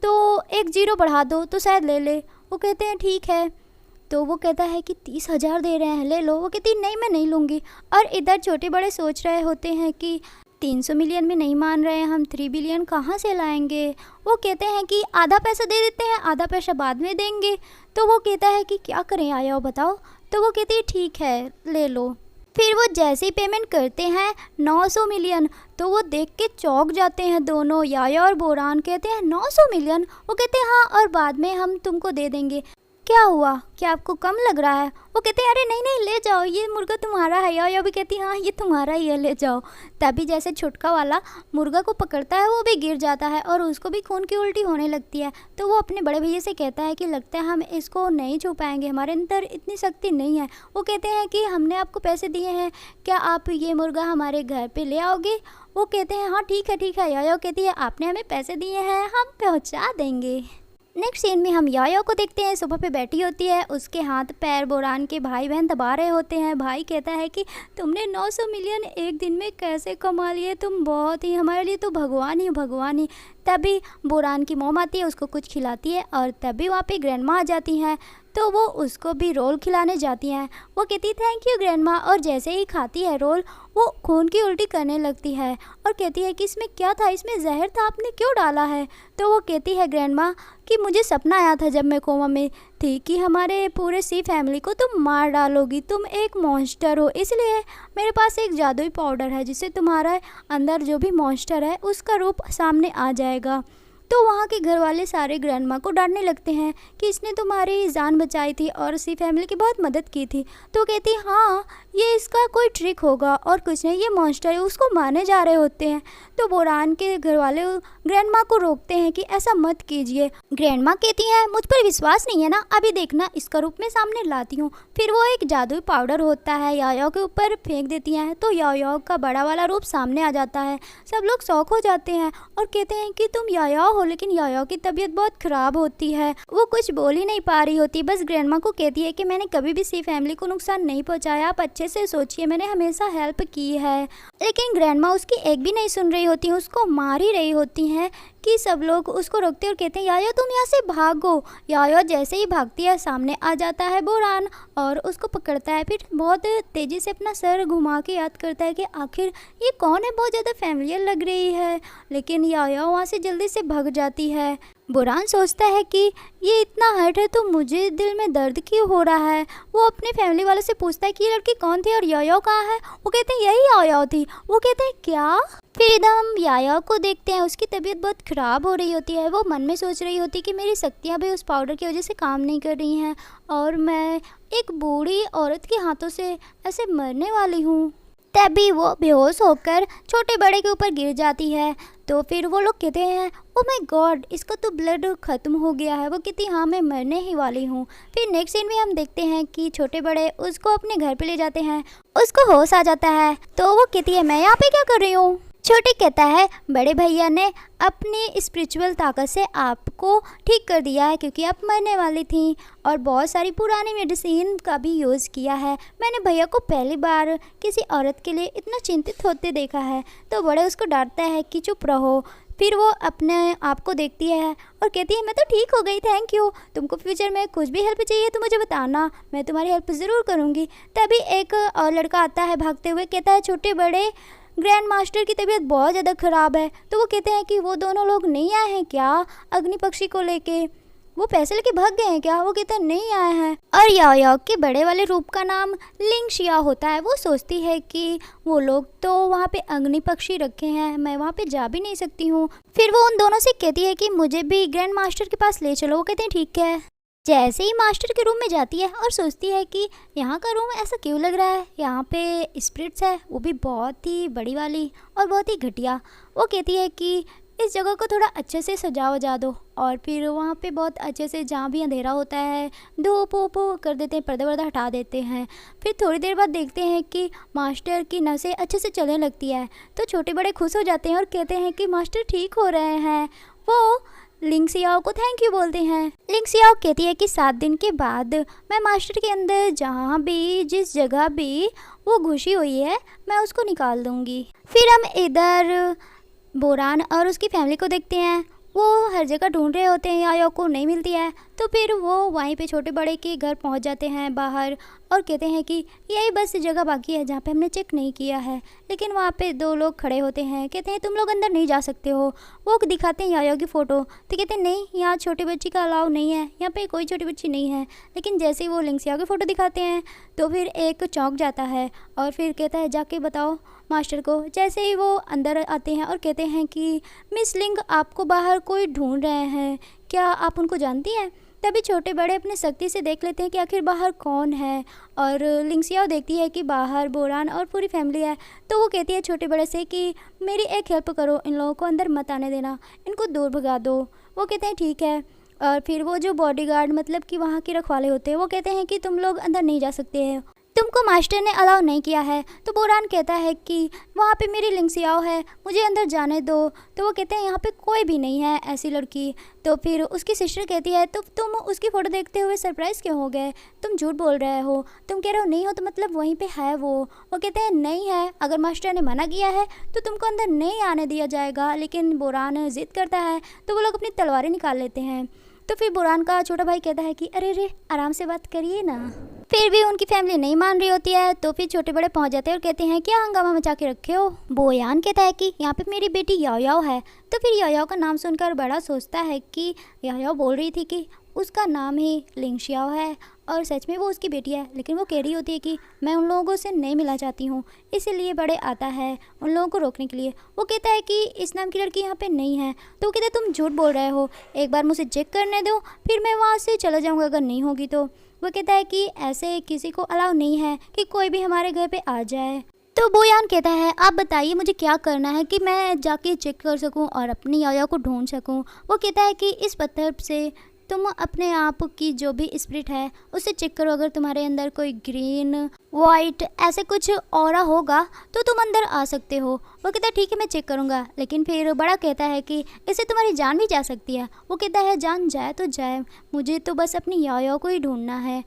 तो 1 0 बढ़ा दो तो शायद ले ले। वो कहते हैं ठीक है। तो वो कहता है कि 30,000 दे रहे हैं, ले लो। वो कहती नहीं मैं नहीं लूँगी। और इधर छोटे बड़े सोच रहे होते हैं कि 300 मिलियन में नहीं मान रहे हैं, हम 3 बिलियन कहाँ से लाएंगे। वो कहते हैं कि आधा पैसा दे देते हैं, आधा पैसा बाद में देंगे। तो वो कहता है कि क्या करें आया हो बताओ। तो वो कहती है ठीक है ले लो। फिर वो जैसे ही पेमेंट करते हैं 900 मिलियन, तो वो देख के चौंक जाते हैं दोनों। याया और बोरान कहते हैं 900 मिलियन? वो कहते हैं हाँ, और बाद में हम तुमको दे देंगे। क्या हुआ, क्या आपको कम लग रहा है? वो कहते हैं अरे नहीं नहीं ले जाओ, ये मुर्गा तुम्हारा है। या भी कहती हाँ ये तुम्हारा ही है, ले जाओ। तभी जैसे छुटका वाला मुर्गा को पकड़ता है वो भी गिर जाता है और उसको भी खून की उल्टी होने लगती है। तो वो अपने बड़े भैया से कहता है कि लगता है हम इसको नहीं छू पाएंगे, हमारे अंदर इतनी शक्ति नहीं है। वो कहते हैं कि हमने आपको पैसे दिए हैं, क्या आप ये मुर्गा हमारे घर पर ले आओगे? वो कहते हैं हाँ ठीक है ठीक है। या कहती है आपने हमें पैसे दिए हैं, हम पहुँचा देंगे। नेक्स्ट सीन में हम याया को देखते हैं, सोफा पे बैठी होती है, उसके हाथ पैर बोरान के भाई बहन दबा रहे होते हैं। भाई कहता है कि तुमने 900 मिलियन एक दिन में कैसे कमा लिए, तुम बहुत ही हमारे लिए तो भगवान ही भगवान ही। तभी बोरान की मॉम आती है, उसको कुछ खिलाती है और तभी वहाँ पे ग्रैंडमा आ जाती हैं। तो वो उसको भी रोल खिलाने जाती हैं। वो कहती है थैंक यू ग्रैंडमा, और जैसे ही खाती है रोल वो खून की उल्टी करने लगती है और कहती है कि इसमें क्या था, इसमें जहर था, आपने क्यों डाला है। तो वो कहती है ग्रैंडमा कि मुझे सपना आया था जब मैं कोमा में थी कि हमारे पूरे सी फैमिली को तुम मार डालोगी, तुम एक मॉन्स्टर हो, इसलिए मेरे पास एक जादुई पाउडर है जिससे तुम्हारा अंदर जो भी मॉन्स्टर है उसका रूप सामने आ जाएगा। तो वहाँ के घर वाले सारे ग्रैंडमा को डांटने लगते हैं कि इसने तुम्हारी जान बचाई थी और सी फैमिली की बहुत मदद की थी। तो कहती हाँ ये इसका कोई ट्रिक होगा और कुछ नहीं, ये मॉन्स्टर है, उसको मारने जा रहे होते हैं। तो बोरान के घर वाले ग्रैंडमा को रोकते हैं कि ऐसा मत कीजिए। ग्रैंडमा कहती हैं मुझ पर विश्वास नहीं है ना, अभी देखना इसका रूप मैं सामने लाती हूँ। फिर वो एक जादुई पाउडर होता है याओ के ऊपर फेंक देती हैं, तो याओ का बड़ा वाला रूप सामने आ जाता है। सब लोग शौक हो जाते हैं और कहते हैं कि तुम याओ हो, लेकिन याओ की तबीयत बहुत ख़राब होती है, वो कुछ बोल ही नहीं पा रही होती, बस ग्रैंडमा को कहती है कि मैंने कभी भी सी फैमिली को नुकसान नहीं पहुंचाया, आप अच्छे से सोचिए, मैंने हमेशा हेल्प की है। लेकिन ग्रैंडमा उसकी एक भी नहीं सुन रही होती, उसको मार ही रही होती हैं कि सब लोग उसको रोकते और कहते हैं यायो तुम यहाँ से भागो। यायो जैसे ही भागती है सामने आ जाता है बोरान और उसको पकड़ता है। फिर बहुत तेज़ी से अपना सर घुमा के याद करता है कि आखिर ये कौन है, बहुत ज़्यादा फैमिलियर लग रही है, लेकिन यायो वहाँ से जल्दी से भाग जाती है। बोरान सोचता है कि ये इतना हर्ट है तो मुझे दिल में दर्द क्यों हो रहा है। वो अपने फैमिली वालों से पूछता है कि ये लड़की कौन थी और यायो कहाँ है। वो कहते हैं यही यायो थी। वो कहते हैं क्या। फिर इधर हम यायो को देखते हैं, उसकी तबीयत बहुत ख़राब हो रही होती है। वो मन में सोच रही होती है कि मेरी शक्तियाँ भी उस पाउडर की वजह से काम नहीं कर रही हैं और मैं एक बूढ़ी औरत के हाथों से ऐसे मरने वाली हूँ। तभी वो बेहोश होकर छोटे बड़े के ऊपर गिर जाती है। तो फिर वो लोग कहते हैं ओ माय गॉड इसका तो ब्लड ख़त्म हो गया है। वो कहती हाँ मैं मरने ही वाली हूँ। फिर नेक्स्ट सीन में हम देखते हैं कि छोटे बड़े उसको अपने घर पे ले जाते हैं, उसको होश आ जाता है। तो वो कहती है मैं यहाँ पे क्या कर रही हूँ। छोटे कहता है बड़े भैया ने अपनी स्पिरिचुअल ताकत से आपको ठीक कर दिया है क्योंकि आप मरने वाली थी और बहुत सारी पुरानी मेडिसिन का भी यूज़ किया है। मैंने भैया को पहली बार किसी औरत के लिए इतना चिंतित होते देखा है। तो बड़े उसको डांटता है कि चुप रहो। फिर वो अपने आप को देखती है और कहती है मैं तो ठीक हो गई, थैंक यू। तुमको फ्यूचर में कुछ भी हेल्प चाहिए तो मुझे बताना, मैं तुम्हारी हेल्प ज़रूर करूँगी। तभी एक और लड़का आता है भागते हुए, कहता है छोटे बड़े ग्रैंड मास्टर की तबीयत बहुत ज़्यादा ख़राब है। तो वो कहते हैं कि वो दोनों लोग नहीं आए हैं क्या अग्नि पक्षी को लेके, वो पैसे लेके भाग गए हैं क्या। वो कहते हैं नहीं आए हैं। और याओ के बड़े वाले रूप का नाम लिंग शिया होता है। वो सोचती है कि वो लोग तो वहाँ पे अग्नि पक्षी रखे हैं, मैं वहाँ पे जा भी नहीं सकती हूँ। फिर वो उन दोनों से कहती है कि मुझे भी ग्रैंड मास्टर के पास ले चलो। वो कहते हैं ठीक है। जैसे ही मास्टर के रूम में जाती है और सोचती है कि यहाँ का रूम ऐसा क्यों लग रहा है, यहाँ पे स्पिरिट्स है, वो भी बहुत ही बड़ी वाली और बहुत ही घटिया। वो कहती है कि इस जगह को थोड़ा अच्छे से सजा दो और फिर वहाँ पे बहुत अच्छे से जहाँ भी अंधेरा होता है धूप वूप कर देते हैं, पर्दा वर्दा हटा देते हैं। फिर थोड़ी देर बाद देखते हैं कि मास्टर की नसें अच्छे से चलने लगती है। तो छोटे बड़े खुश हो जाते हैं और कहते हैं कि मास्टर ठीक हो रहे हैं। वो लिंग सियाओ को थैंक यू बोलते हैं। लिंग सियाओ कहती है कि 7 दिन के बाद मैं मास्टर के अंदर जहाँ भी जिस जगह भी वो घुसी हुई है मैं उसको निकाल दूँगी। फिर हम इधर बोरान और उसकी फैमिली को देखते हैं। वो हर जगह ढूंढ रहे होते हैं, याओ को नहीं मिलती है। तो फिर वो वहीं पे छोटे बड़े के घर पहुंच जाते हैं बाहर और कहते हैं कि यही बस जगह बाकी है जहाँ पे हमने चेक नहीं किया है। लेकिन वहाँ पे 2 लोग खड़े होते हैं, कहते हैं तुम लोग अंदर नहीं जा सकते हो। वो दिखाते हैं याओ की फ़ोटो, तो कहते हैं नहीं यहाँ छोटी बच्ची का अलाउ नहीं है, यहाँ पे कोई छोटी बच्ची नहीं है। लेकिन जैसे ही वो लिंग सियाओ की फ़ोटो दिखाते हैं तो फिर एक चौंक जाता है और फिर कहता है जाके बताओ मास्टर को। जैसे ही वो अंदर आते हैं और कहते हैं कि मिस लिंग आपको बाहर कोई ढूंढ रहे हैं, क्या आप उनको जानती हैं। तभी छोटे बड़े अपने शक्ति से देख लेते हैं कि आखिर बाहर कौन है और लिंग सियाओ देखती है कि बाहर बोरान और पूरी फैमिली है। तो वो कहती है छोटे बड़े से कि मेरी एक हेल्प करो, इन लोगों को अंदर मत आने देना, इनको दूर भगा दो। वो कहते हैं ठीक है। और फिर वो जो बॉडीगार्ड मतलब कि वहाँ के रखवाले होते हैं वो कहते हैं कि तुम लोग अंदर नहीं जा सकते हैं, तुमको मास्टर ने अलाउ नहीं किया है। तो बोरान कहता है कि वहाँ पे मेरी लिंग सियाओ है, मुझे अंदर जाने दो। तो वो कहते हैं यहाँ पे कोई भी नहीं है ऐसी लड़की। तो फिर उसकी सिस्टर कहती है तो तुम उसकी फ़ोटो देखते हुए सरप्राइज़ क्यों हो गए, तुम झूठ बोल रहे हो, तुम कह रहे हो नहीं हो तो मतलब वहीं पे है वो कहते हैं नहीं है, अगर मास्टर ने मना किया है तो तुमको अंदर नहीं आने दिया जाएगा। लेकिन बोरान ज़िद करता है तो वो लोग अपनी तलवारें निकाल लेते हैं तो फिर बोरान का छोटा भाई कहता है कि अरे रे आराम से बात करिए ना। फिर भी उनकी फैमिली नहीं मान रही होती है, तो फिर छोटे बड़े पहुंच जाते हैं और कहते हैं क्या हंगामा मचा के रखे हो। बोयान कहता है कि यहाँ पे मेरी बेटी याओ याओ है। तो फिर याओ याओ का नाम सुनकर बड़ा सोचता है कि याओ याओ बोल रही थी कि उसका नाम ही लिंगशियाओ है और सच में वो उसकी बेटी है, लेकिन वो कह रही होती है कि मैं उन लोगों से नहीं मिलना चाहती हूँ, इसीलिए बड़े आता है उन लोगों को रोकने के लिए। वो कहता है कि इस नाम की लड़की यहाँ पे नहीं है। तो वो कहता है तुम झूठ बोल रहे हो, एक बार मुझे चेक करने दो, फिर मैं वहाँ से चला जाऊँगा अगर नहीं होगी तो। वो कहता है कि ऐसे किसी को अलाउ नहीं है कि कोई भी हमारे घर पे आ जाए। तो बोयान कहता है आप बताइए मुझे क्या करना है कि मैं जाके चेक कर सकूं और अपनी याया को ढूंढ सकूं। वो कहता है कि इस पत्थर से तुम अपने आप की जो भी स्पिरिट है उसे चेक करो, अगर तुम्हारे अंदर कोई ग्रीन वाइट ऐसे कुछ ऑरा होगा तो तुम अंदर आ सकते हो। वो कहता है ठीक है मैं चेक करूँगा, लेकिन फिर बड़ा कहता है कि इससे तुम्हारी जान भी जा सकती है। वो कहता है जान जाए तो जाए, मुझे तो बस अपनी याया को ही ढूंढना है।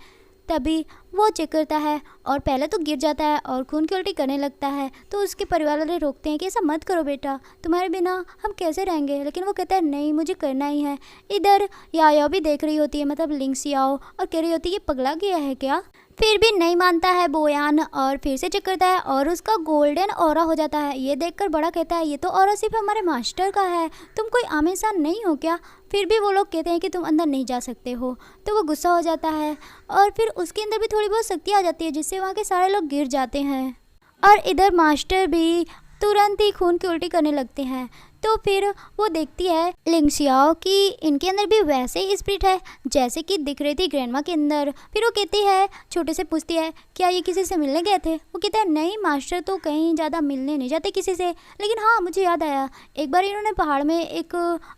तभी वो चेक करता है और पहले तो गिर जाता है और खून की उल्टी करने लगता है। तो उसके परिवार वाले रोकते हैं कि ऐसा मत करो बेटा, तुम्हारे बिना हम कैसे रहेंगे, लेकिन वो कहता है नहीं मुझे करना ही है। इधर याओ भी देख रही होती है, मतलब लिंगशियाओ, और कह रही होती है ये पगला गया है क्या। फिर भी नहीं मानता है बोयान और फिर से चेक करता है और उसका गोल्डन ऑरा हो जाता है। ये देखकर बड़ा कहता है ये तो ऑरा सिर्फ हमारे मास्टर का है, तुम कोई आम इंसान नहीं हो क्या। फिर भी वो लोग कहते हैं कि तुम अंदर नहीं जा सकते हो। तो वो गुस्सा हो जाता है और फिर उसके अंदर भी थोड़ी बहुत शक्ति आ जाती है जिससे वहाँ के सारे लोग गिर जाते हैं और इधर मास्टर भी तुरंत ही खून की उल्टी करने लगते हैं। तो फिर वो देखती है लिंगशियाओ कि इनके अंदर भी वैसे ही स्पिरिट है जैसे कि दिख रही थी ग्रैंडमा के अंदर। फिर वो कहती है छोटे से पूछती है क्या ये किसी से मिलने गए थे। वो कहता है नहीं मास्टर तो कहीं ज़्यादा मिलने नहीं जाते किसी से, लेकिन हाँ मुझे याद आया एक बार इन्होंने पहाड़ में एक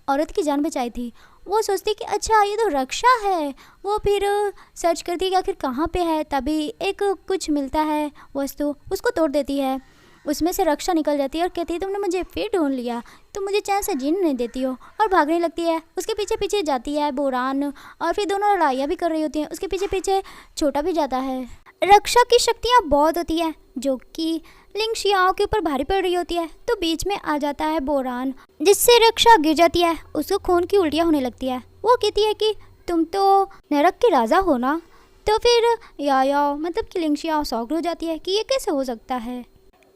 औरत की जान बचाई थी। वो सोचती कि अच्छा ये तो रक्षा है। वो फिर सर्च करती है कि आखिर कहाँ पे है, तभी एक कुछ मिलता है वस्तु, उसको तोड़ देती है, उसमें से रक्षा निकल जाती है और कहती है तुमने मुझे फिर ढूंढ लिया, तुम मुझे चैन से जीने नहीं देती हो, और भागने लगती है। उसके पीछे पीछे जाती है बोरान और फिर दोनों लड़ाइयाँ भी कर रही होती हैं। उसके पीछे पीछे छोटा भी जाता है। रक्षा की शक्तियाँ बहुत होती है जो कि लिंगशियाओ के ऊपर भारी पड़ रही होती है। तो बीच में आ जाता है बोरान जिससे रक्षा गिर जाती है, उसको खून की उल्टियाँ होने लगती है। वो कहती है कि तुम तो नरक के राजा हो ना। तो फिर याओ मतलब कि लिंगशियाओ शॉक्ड हो जाती है कि ये कैसे हो सकता है।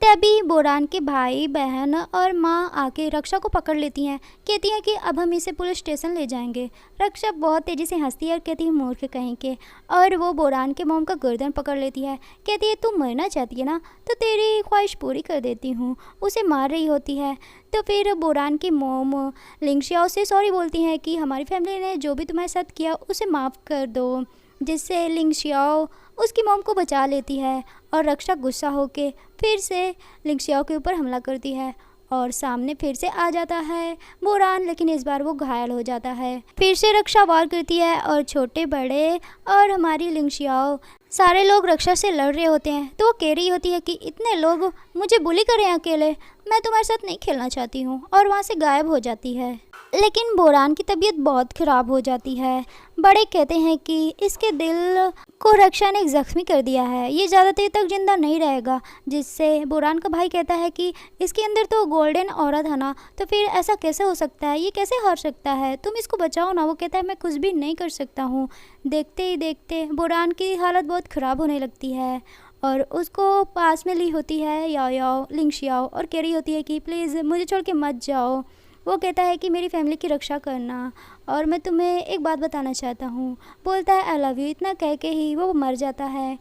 तभी बोरान के भाई बहन और माँ आके रक्षा को पकड़ लेती हैं, कहती हैं कि अब हम इसे पुलिस स्टेशन ले जाएंगे। रक्षा बहुत तेज़ी से हंसती है और कहती है मूर्ख कहीं के, और वो बोरान के मोम का गर्दन पकड़ लेती है, कहती है तू मरना चाहती है ना तो तेरी ख्वाहिश पूरी कर देती हूँ। उसे मार रही होती है। तो फिर बोरान की मोम लिंगशियाओ से सॉरी बोलती हैं कि हमारी फैमिली ने जो भी तुम्हारे साथ किया उसे माफ़ कर दो, जिससे लिंगशियाओ उसकी मोम को बचा लेती है। और रक्षा गुस्सा होके फिर से लिंगशियाओ के ऊपर हमला करती है और सामने फिर से आ जाता है बोरान, लेकिन इस बार वो घायल हो जाता है। फिर से रक्षा वार करती है और छोटे बड़े और हमारी लिंगशियाओ सारे लोग रक्षा से लड़ रहे होते हैं। तो वो कह रही होती है कि इतने लोग मुझे बुली कर रहे हैं अकेले, मैं तुम्हारे साथ नहीं खेलना चाहती हूँ, और वहाँ से गायब हो जाती है। लेकिन बोरान की तबीयत बहुत ख़राब हो जाती है। बड़े कहते हैं कि इसके दिल को रक्षा ने जख्मी कर दिया है, ये ज़्यादा देर तक जिंदा नहीं रहेगा। जिससे बोरान का भाई कहता है कि इसके अंदर तो गोल्डन ऑरा था ना, तो फिर ऐसा कैसे हो सकता है, ये कैसे हार सकता है, तुम इसको बचाओ ना। वो कहता है मैं कुछ भी नहीं कर सकता हूँ। देखते ही देखते बोरान की हालत बहुत ख़राब होने लगती है और उसको पास में ली होती है याओ लिंगशियाओ और कह रही होती है कि प्लीज़ मुझे छोड़ के मत जाओ। वो कहता है कि मेरी फैमिली की रक्षा करना और मैं तुम्हें एक बात बताना चाहता हूँ। बोलता है आई लव यू, इतना कह के ही वो मर जाता है।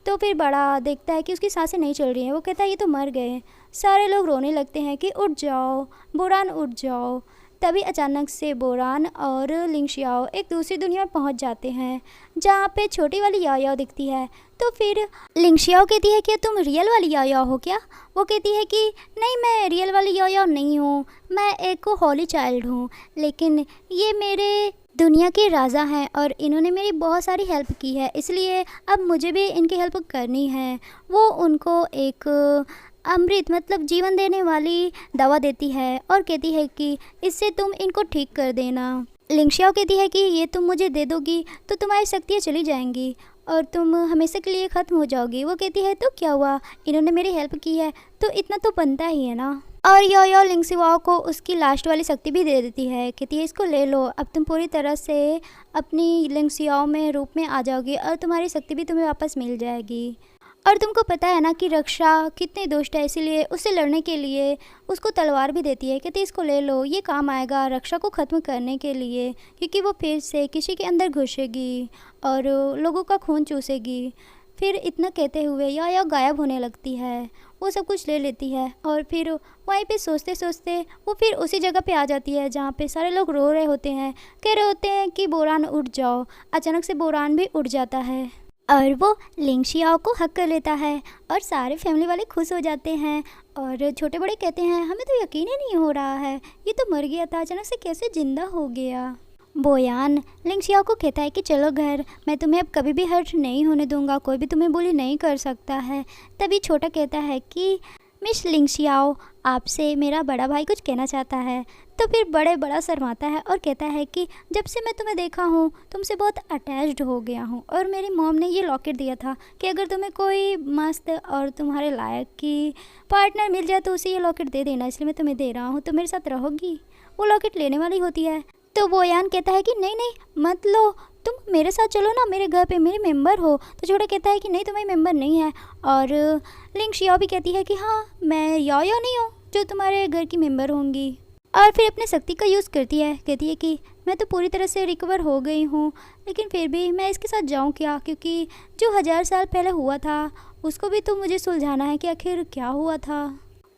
तो फिर बड़ा देखता है कि उसकी सांसें नहीं चल रही हैं। वो कहता है ये तो मर गए। सारे लोग रोने लगते हैं कि उठ जाओ बोरान उठ जाओ। तभी अचानक से बोरान और लिंगशियाओ एक दूसरी दुनिया में पहुंच जाते हैं जहाँ पे छोटी वाली याओ दिखती है। तो फिर लिंगशियाओ कहती है कि तुम रियल वाली याओ हो क्या। वो कहती है कि नहीं मैं रियल वाली याओ नहीं हूँ, मैं एक होली चाइल्ड हूँ, लेकिन ये मेरे दुनिया के राजा हैं और इन्होंने मेरी बहुत सारी हेल्प की है, इसलिए अब मुझे भी इनकी हेल्प करनी है। वो उनको एक अमृत मतलब जीवन देने वाली दवा देती है और कहती है कि इससे तुम इनको ठीक कर देना। लिंगशियाओ कहती है कि ये तुम मुझे दे दोगी तो तुम्हारी शक्तियाँ चली जाएंगी और तुम हमेशा के लिए ख़त्म हो जाओगी। वो कहती है तो क्या हुआ, इन्होंने मेरी हेल्प की है तो इतना तो बनता ही है ना। और यो लिंग सिवाओ को उसकी लास्ट वाली शक्ति भी दे देती है। कहती है इसको ले लो, अब तुम पूरी तरह से अपनी लिंग सियाओ में रूप में आ जाओगी और तुम्हारी शक्ति भी तुम्हें वापस मिल जाएगी। और तुमको पता है ना कि रक्षा कितनी दुष्ट है, इसीलिए उससे लड़ने के लिए उसको तलवार भी देती है। कहती है इसको ले लो, ये काम आएगा रक्षा को ख़त्म करने के लिए, क्योंकि वो फिर से किसी के अंदर घुसेगी और लोगों का खून चूसेगी। फिर इतना कहते हुए या गायब होने लगती है। वो सब कुछ ले लेती है और फिर वहीं पे सोचते सोचते वो फिर उसी जगह पे आ जाती है जहाँ पे सारे लोग रो रहे होते हैं, कह रहे होते हैं कि बोरान उठ जाओ। अचानक से बोरान भी उठ जाता है और वो लिंग शियाओ को हक कर लेता है और सारे फैमिली वाले खुश हो जाते हैं। और छोटे बड़े कहते हैं हमें तो यकीन ही नहीं हो रहा है, ये तो मर गया था, अचानक से कैसे जिंदा हो गया। बोयान लिंग शियाओ को कहता है कि चलो घर, मैं तुम्हें अब कभी भी हर्ट नहीं होने दूंगा, कोई भी तुम्हें बुली नहीं कर सकता है। तभी छोटा कहता है कि मिस लिंग शियाओ, आपसे मेरा बड़ा भाई कुछ कहना चाहता है। तो फिर बड़ा शर्माता है और कहता है कि जब से मैं तुम्हें देखा हूँ तुमसे बहुत अटैच्ड हो गया हूँ, और मेरी मॉम ने ये लॉकेट दिया था कि अगर तुम्हें कोई मस्त और तुम्हारे लायक की पार्टनर मिल जाए तो उसे ये लॉकेट दे देना, इसलिए मैं तुम्हें दे रहा हूँ, तो मेरे साथ रहोगी। वो लॉकेट लेने वाली होती है तो बोयान कहता है कि नहीं नहीं मत लो, तुम मेरे साथ चलो ना, मेरे घर पे मेरे मेंबर हो। तो छोटा कहता है कि नहीं तुम्हारी मेंबर नहीं है। और लिंग शियाओ भी कहती है कि हाँ मैं यो नहीं हूँ जो तुम्हारे घर की मेंबर होंगी। और फिर अपने शक्ति का यूज़ करती है, कहती है कि मैं तो पूरी तरह से रिकवर हो गई हूँ, लेकिन फिर भी मैं इसके साथ जाऊँ क्या, क्योंकि जो 1000 साल पहले हुआ था उसको भी तो मुझे सुलझाना है कि आखिर क्या हुआ था।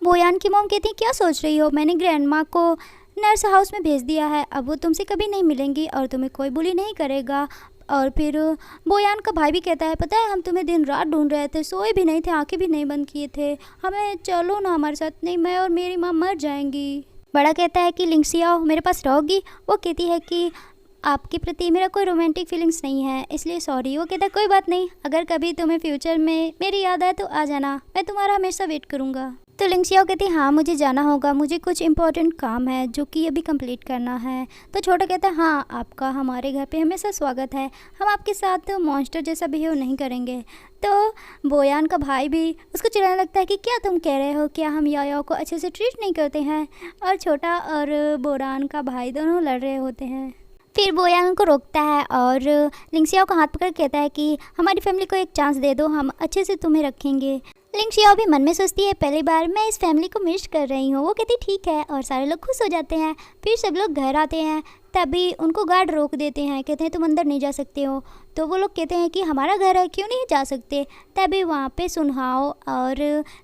बोयान की मॉम कहती है क्या सोच रही हो, मैंने ग्रैंड माँ को नर्स हाउस में भेज दिया है, अब वो तुमसे कभी नहीं मिलेंगी और तुम्हें कोई बुली नहीं करेगा। और फिर बोयान का भाई भी कहता है पता है हम तुम्हें दिन रात ढूंढ रहे थे, सोए भी नहीं थे, आंखें भी नहीं बंद किए थे, हमें चलो ना हमारे साथ, नहीं मैं और मेरी माँ मर जाएंगी। बड़ा कहता है कि लिंग शियाओ मेरे पास रहोगी। वो कहती है कि आपके प्रति मेरा कोई रोमांटिक फीलिंग्स नहीं है, इसलिए सॉरी। वो कहता है कोई बात नहीं, अगर कभी तुम्हें फ्यूचर में मेरी याद आए तो आ जाना, मैं तुम्हारा हमेशा वेट करूँगा। तो लिंग शियाओ कहती है हाँ मुझे जाना होगा, मुझे कुछ इंपॉर्टेंट काम है जो कि अभी कंप्लीट करना है। तो छोटा कहता है हाँ आपका हमारे घर पे हमेशा स्वागत है, हम आपके साथ मॉन्स्टर जैसा बिहेव नहीं करेंगे। तो बोयान का भाई भी उसको चिढ़ाने लगता है कि क्या तुम कह रहे हो, क्या हम याओ को अच्छे से ट्रीट नहीं करते हैं। और छोटा और बोरान का भाई दोनों लड़ रहे होते हैं। फिर बोयान उनको रोकता है और लिंग शियाओ का हाथ पकड़ कहता है कि हमारी फैमिली को एक चांस दे दो, हम अच्छे से तुम्हें रखेंगे। लिंग शियाओ भी मन में सोचती है पहली बार मैं इस फैमिली को मिस कर रही हूँ। वो कहती ठीक है और सारे लोग खुश हो जाते हैं। फिर सब लोग घर आते हैं, तभी उनको गार्ड रोक देते हैं, कहते हैं तुम अंदर नहीं जा सकते हो। तो वो लोग कहते हैं कि हमारा घर है क्यों नहीं जा सकते। तभी वहाँ पे सुनहाओ और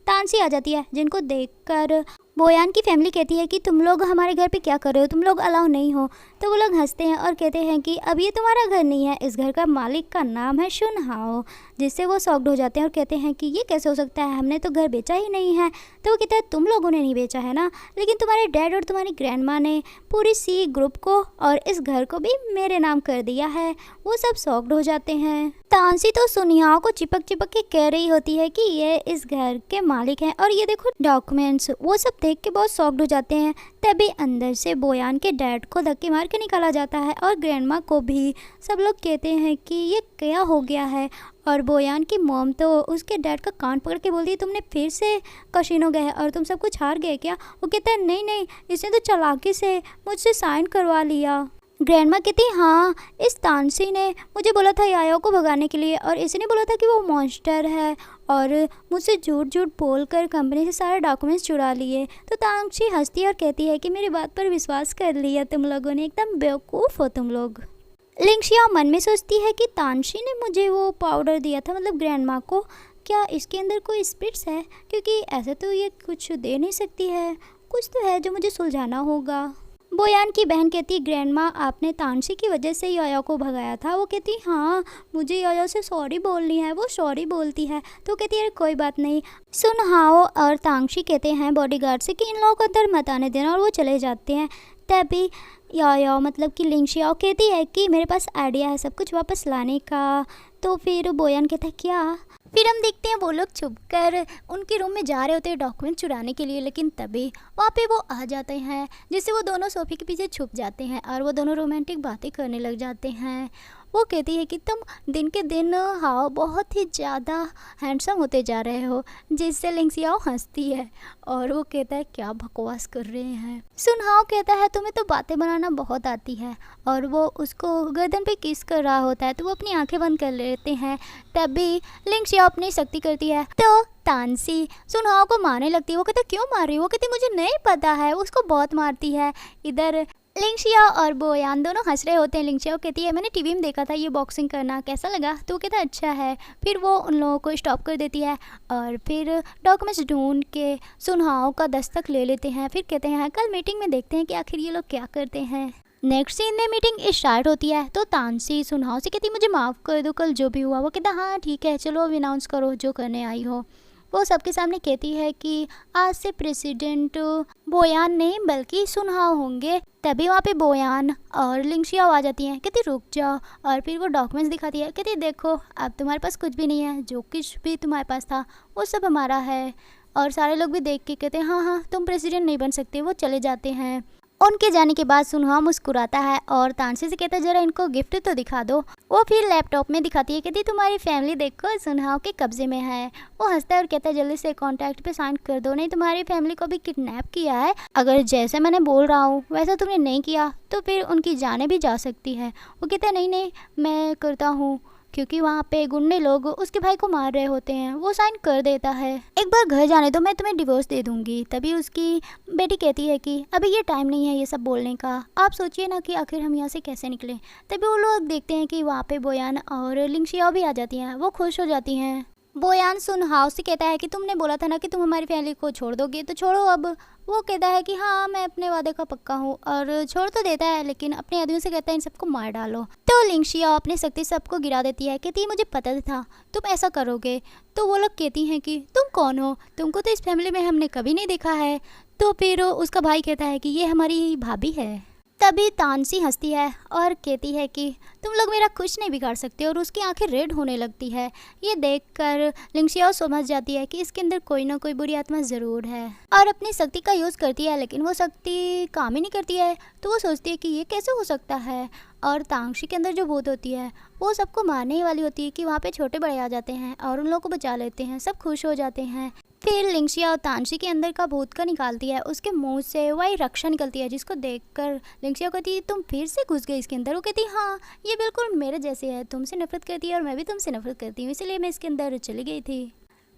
तानसी आ जाती है, जिनको देखकर बोयान की फैमिली कहती है कि तुम लोग हमारे घर पे क्या कर रहे हो, तुम लोग अलाउ नहीं हो। तो वो लोग हंसते हैं और कहते हैं कि अब ये तुम्हारा घर नहीं है, इस घर का मालिक का नाम है सुनहाओ। जिससे वो शॉक्ड हो जाते हैं और कहते हैं कि ये कैसे हो सकता है, हमने तो घर बेचा ही नहीं है। तो वो कहते हैं तुम लोगों ने नहीं बेचा है ना, लेकिन तुम्हारे डैड और तुम्हारी ग्रैंड माँ ने पूरी सी ग्रुप को और इस घर को भी मेरे नाम कर दिया है। वो सब शॉक्ड हो जाते हैं। तानसी तो सुनियाओ को चिपक चिपक के कह रही होती है कि ये इस घर के मालिक हैं और ये देखो डॉक्यूमेंट्स। वो सब देख के बहुत शॉक्ड हो जाते हैं। तभी अंदर से बोयान के डैड को धक्के मार के निकाला जाता है और ग्रैंड माँ को भी। सब लोग कहते हैं कि ये क्या हो गया है। और बोयान की मॉम तो उसके डैड का कान पकड़ के बोलती है तुमने फिर से कसिनो गए और तुम सब कुछ हार गए क्या। वो कहता है नहीं नहीं, इसने तो चालाकी से मुझसे साइन करवा लिया। ग्रैंड माँ कहती हाँ, इस तानसी ने मुझे बोला था यायो को भगाने के लिए और इसने बोला था कि वो मॉन्स्टर है और मुझसे झूठ झूठ बोल कर कंपनी से सारे डॉक्यूमेंट्स चुरा लिए। तो तानसी हंसती है और कहती है कि मेरी बात पर विश्वास कर लिया तुम लोगों ने, एकदम बेवकूफ़ हो तुम लोग। लिंग शियाओ मन में सोचती है कि तानसी ने मुझे वो पाउडर दिया था, मतलब ग्रैंड माँ को, क्या इसके अंदर कोई स्पिरिट्स है, क्योंकि ऐसे तो ये कुछ दे नहीं सकती है, कुछ तो है जो मुझे सुलझाना होगा। बोयान की बहन कहती ग्रैंड माँ आपने तानसी की वजह से योयो को भगाया था। वो कहती हाँ मुझे योयो से सॉरी बोलनी है। वो सॉरी बोलती है तो कहती है कोई बात नहीं। सुनहाओ और तांगशी कहते हैं बॉडीगार्ड से कि इन लोगों को अंदर मत आने देना और वो चले जाते हैं। तभी योयो मतलब कि लिंग शियाओ कहती है कि मेरे पास आइडिया है सब कुछ वापस लाने का। तो फिर बोयान कहता है क्या। फिर हम देखते हैं वो लोग छुपकर उनके रूम में जा रहे होते हैं डॉक्यूमेंट चुराने के लिए, लेकिन तभी वहाँ पे वो आ जाते हैं जिससे वो दोनों सोफे के पीछे छुप जाते हैं और वो दोनों रोमांटिक बातें करने लग जाते हैं। वो कहती है कि तुम दिन के दिन हाओ बहुत ही ज़्यादा हैंडसम होते जा रहे हो, जिससे लिंग शियाओ हंसती है और वो कहता है क्या बकवास कर रहे हैं। सुन हाओ कहता है तुम्हें तो बातें बनाना बहुत आती है, और वो उसको गर्दन पे किस कर रहा होता है तो वो अपनी आंखें बंद कर लेते हैं। तभी लिंग शियाओ अपनी शक्ति करती है तो तानसी सुनहाओ को मारने लगती है। वो कहते क्यों मार रही है? वो कहती मुझे नहीं पता है, उसको बहुत मारती है। इधर लिंगशियाओ और बोयान दोनों हंस रहे होते हैं। लिंगशियाओ कहती है मैंने टीवी में देखा था ये बॉक्सिंग करना, कैसा लगा? तो वो कहता है अच्छा है। फिर वो उन लोगों को स्टॉप कर देती है और फिर डॉक्यूमेंट्स ढूंढ के सुनहाओ का दस्तक ले लेते हैं। फिर कहते हैं कल मीटिंग में देखते हैं कि आखिर ये लोग क्या करते हैं। नेक्स्ट सीन में मीटिंग स्टार्ट होती है तो तानसी सुनहाओ से कहती मुझे माफ़ कर दो कल जो भी हुआ। वो कहता हाँ ठीक है चलो अब अनाउंस करो जो करने आई हो। वो सबके सामने कहती है कि आज से प्रेसिडेंट बोयान नहीं बल्कि सुनहाओ होंगे। तभी वहाँ पे बोयान और लिंगशियाओ आ जाती हैं। कहती रुक जाओ, और फिर वो डॉक्यूमेंट्स दिखाती है। कहती देखो अब तुम्हारे पास कुछ भी नहीं है, जो कुछ भी तुम्हारे पास था वो सब हमारा है। और सारे लोग भी देख के कहते हैं हाँ हाँ तुम प्रेसिडेंट नहीं बन सकते। वो चले जाते हैं। उनके जाने के बाद सुनहाओ मुस्कुराता है और तानसी से कहता है जरा इनको गिफ्ट तो दिखा दो। वो फिर लैपटॉप में दिखाती है। कहती तुम्हारी फैमिली देखो सुनहाओ के कब्जे में है। वो हंसता है और कहता है जल्दी से कॉन्ट्रैक्ट पे साइन कर दो, नहीं तुम्हारी फैमिली को भी किडनैप किया है। अगर जैसे मैंने बोल रहा हूँ वैसा तुमने नहीं किया तो फिर उनकी जाने भी जा सकती है। वो कहता है नहीं नहीं मैं करता हूँ, क्योंकि वहाँ पे गुंडे लोग उसके भाई को मार रहे होते हैं। वो साइन कर देता है। एक बार घर जाने दो मैं तुम्हें डिवोर्स दे दूंगी। तभी उसकी बेटी कहती है कि अभी ये टाइम नहीं है ये सब बोलने का, आप सोचिए ना कि आखिर हम यहाँ से कैसे निकले। तभी वो लोग देखते हैं कि वहाँ पे बोयान और लिंगशियाओ भी आ जाती हैं। वो खुश हो जाती हैं। बोयान सुनहाओ से कहता है कि तुमने बोला था ना कि तुम हमारी फैमिली को छोड़ दोगे तो छोड़ो अब। वो कहता है कि हाँ मैं अपने वादे का पक्का हूँ, और छोड़ तो देता है लेकिन अपने आदमियों से कहता है इन सबको मार डालो। तो लिंगशियाओ अपनी शक्ति सबको गिरा देती है। कहती है मुझे पता था तुम ऐसा करोगे। तो वो लोग कहती हैं कि तुम कौन हो, तुमको तो इस फैमिली में हमने कभी नहीं देखा है। तो फिर उसका भाई कहता है कि ये हमारी भाभी है। तभी तानसी हंसती है और कहती है कि तुम लोग मेरा कुछ नहीं बिगाड़ सकते, और उसकी आंखें रेड होने लगती है। ये देखकर लिंगशियाओ समझ जाती है कि इसके अंदर कोई ना कोई बुरी आत्मा ज़रूर है और अपनी शक्ति का यूज़ करती है, लेकिन वो शक्ति काम ही नहीं करती है। तो वो सोचती है कि ये कैसे हो सकता है। और तांगशी के अंदर जो भूत होती है वो सबको मारने ही वाली होती है कि वहाँ पे छोटे बड़े आ जाते हैं और उन लोगों को बचा लेते हैं। सब खुश हो जाते हैं। फिर लिंगशियाओ तानशी के अंदर का भूत का निकालती है। उसके मुंह से वही रक्षा निकलती है, जिसको देखकर लिंगशियाओ कहती है तुम फिर से घुस गई इसके अंदर। वो कहती हाँ ये बिल्कुल मेरे जैसे है, तुमसे नफरत करती है और मैं भी तुमसे नफरत करती हूँ, इसलिए मैं इसके अंदर चली गई थी।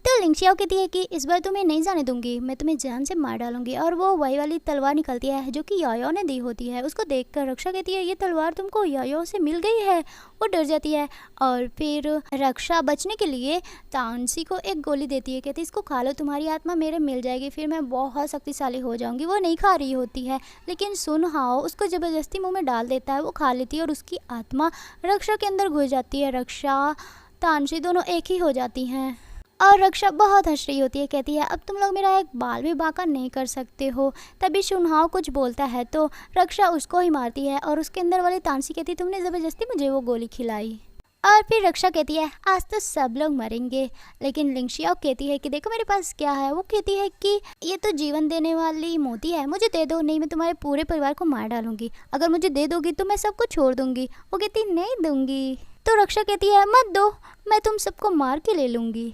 तो लिंगशियाओ कहती है कि इस बार तुम्हें नहीं जाने दूंगी, मैं तुम्हें जान से मार डालूंगी। और वो वही वाली तलवार निकलती है जो कि यायो ने दी होती है। उसको देखकर रक्षा कहती है ये तलवार तुमको यायो से मिल गई है। वो डर जाती है और फिर रक्षा बचने के लिए तानसी को एक गोली देती है। कहती है इसको खा लो, तुम्हारी आत्मा मेरे मिल जाएगी, फिर मैं बहुत शक्तिशाली हो जाऊंगी। वो नहीं खा रही होती है, लेकिन सुनहाओ उसको ज़बरदस्ती मुँह में डाल देता है। वो खा लेती है और उसकी आत्मा रक्षा के अंदर घुस जाती है। रक्षा तानसी दोनों एक ही हो जाती हैं और रक्षा बहुत हंस रही होती है। कहती है अब तुम लोग मेरा एक बाल भी बांका नहीं कर सकते हो। तभी सुनहाओ कुछ बोलता है तो रक्षा उसको ही मारती है और उसके अंदर वाली तानसी कहती है तुमने ज़बरदस्ती मुझे वो गोली खिलाई। और फिर रक्षा कहती है आज तो सब लोग मरेंगे। लेकिन लिंगशियाओ कहती है कि देखो मेरे पास क्या है। वो कहती है कि ये तो जीवन देने वाली मोती है, मुझे दे दो, नहीं मैं तुम्हारे पूरे परिवार को मार डालूंगी। अगर मुझे दे दोगी तो मैं सबको छोड़ दूंगी। वो कहती नहीं दूंगी। तो रक्षा कहती है मत दो, मैं तुम सबको मार के ले लूँगी।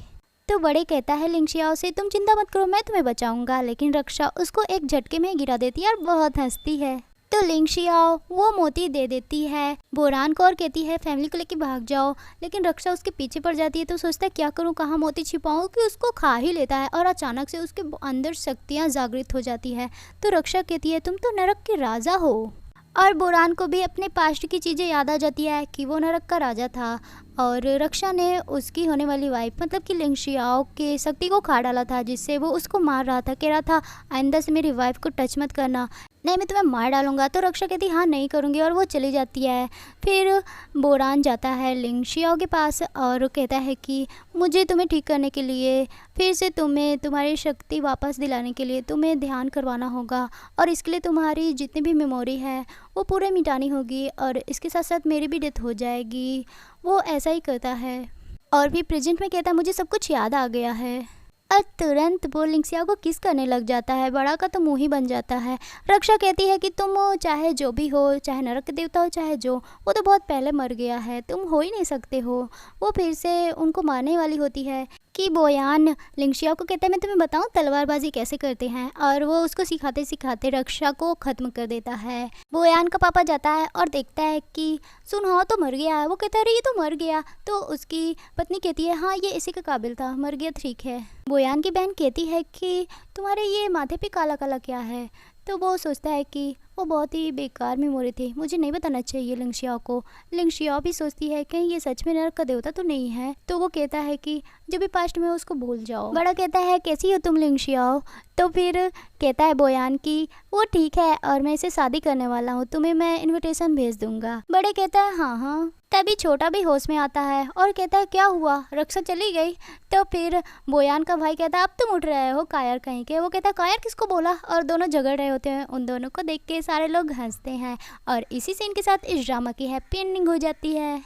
तो बड़े कहता है लिंगशियाओ से तुम चिंता मत करो मैं तुम्हें बचाऊंगा। लेकिन रक्षा उसको एक झटके में गिरा देती है और बहुत हंसती है। तो लिंगशियाओ वो मोती दे देती है बोरान को और कहती है फैमिली को लेके भाग जाओ। लेकिन रक्षा उसके पीछे पड़ जाती है। तो सोचता है क्या करूं, कहाँ मोती छिपाऊं कि उसको खा ही लेता है। और अचानक से उसके अंदर शक्तियाँ जागृत हो जाती है। तो रक्षा कहती है तुम तो नरक के राजा हो। और बोरान को भी अपने पास्ट की चीज़ें याद आ जाती है कि वो नरक का राजा था और रक्षा ने उसकी होने वाली वाइफ मतलब कि लिंगशियाओ के शक्ति को खा डाला था, जिससे वो उसको मार रहा था। कह रहा था आइंदा से मेरी वाइफ को टच मत करना, नहीं मैं तुम्हें मार डालूंगा। तो रक्षा कहती हाँ नहीं करूँगी और वो चली जाती है। फिर बोरान जाता है लिंगशियाओ के पास और कहता है कि मुझे तुम्हें ठीक करने के लिए फिर से तुम्हें तुम्हारी शक्ति वापस दिलाने के लिए तुम्हें ध्यान करवाना होगा और इसके लिए तुम्हारी जितनी भी मेमोरी है वो पूरे मिटानी होगी और इसके साथ साथ मेरी भी डेथ हो जाएगी। वो ऐसा ही करता है और भी प्रेजेंट में कहता है मुझे सब कुछ याद आ गया है। और तुरंत वो लिंगसिया को किस करने लग जाता है। बड़ा का तो मुंह ही बन जाता है। रक्षा कहती है कि तुम चाहे जो भी हो, चाहे नरक के देवता हो चाहे जो, वो तो बहुत पहले मर गया है, तुम हो ही नहीं सकते हो। वो फिर से उनको मारने वाली होती है कि बोयान लिंगशिया को कहता है मैं तुम्हें बताऊं तलवारबाजी कैसे करते हैं, और वो उसको सिखाते सिखाते रक्षा को ख़त्म कर देता है। बोयान का पापा जाता है और देखता है कि सुनहो तो मर गया है। वो कहता है अरे ये तो मर गया। तो उसकी पत्नी कहती है हाँ ये इसी के काबिल था, मर गया ठीक है। बोयान की बहन कहती है कि तुम्हारे ये माथे पे काला काला क्या है। तो वो सोचता है कि वो बहुत ही बेकार मेमोरी थी, मुझे नहीं बताना चाहिए लिंगशिया को। लिंगशिया भी सोचती है कहीं ये सच में नरक का देवता तो नहीं है। तो वो कहता है कि जो भी पास्ट में उसको भूल जाओ। बड़ा कहता है कैसी हो तुम लिंगशिया। तो फिर कहता है बोयान की वो ठीक है और मैं इसे शादी करने वाला हूँ, तुम्हें मैं इनविटेशन भेज दूंगा। बड़े कहता है हाँ हाँ। तभी छोटा भी होश में आता है और कहता है क्या हुआ, रक्षा चली गई। तो फिर बोयान का भाई कहता है अब तुम उठ रहे हो कायर कहीं के। वो कहता है कायर किसको बोला, और दोनों झगड़ रहे होते हैं। उन दोनों को देख के सारे लोग हंसते हैं और इसी सीन के साथ इस ड्रामा की हैप्पी एंडिंग हो जाती है।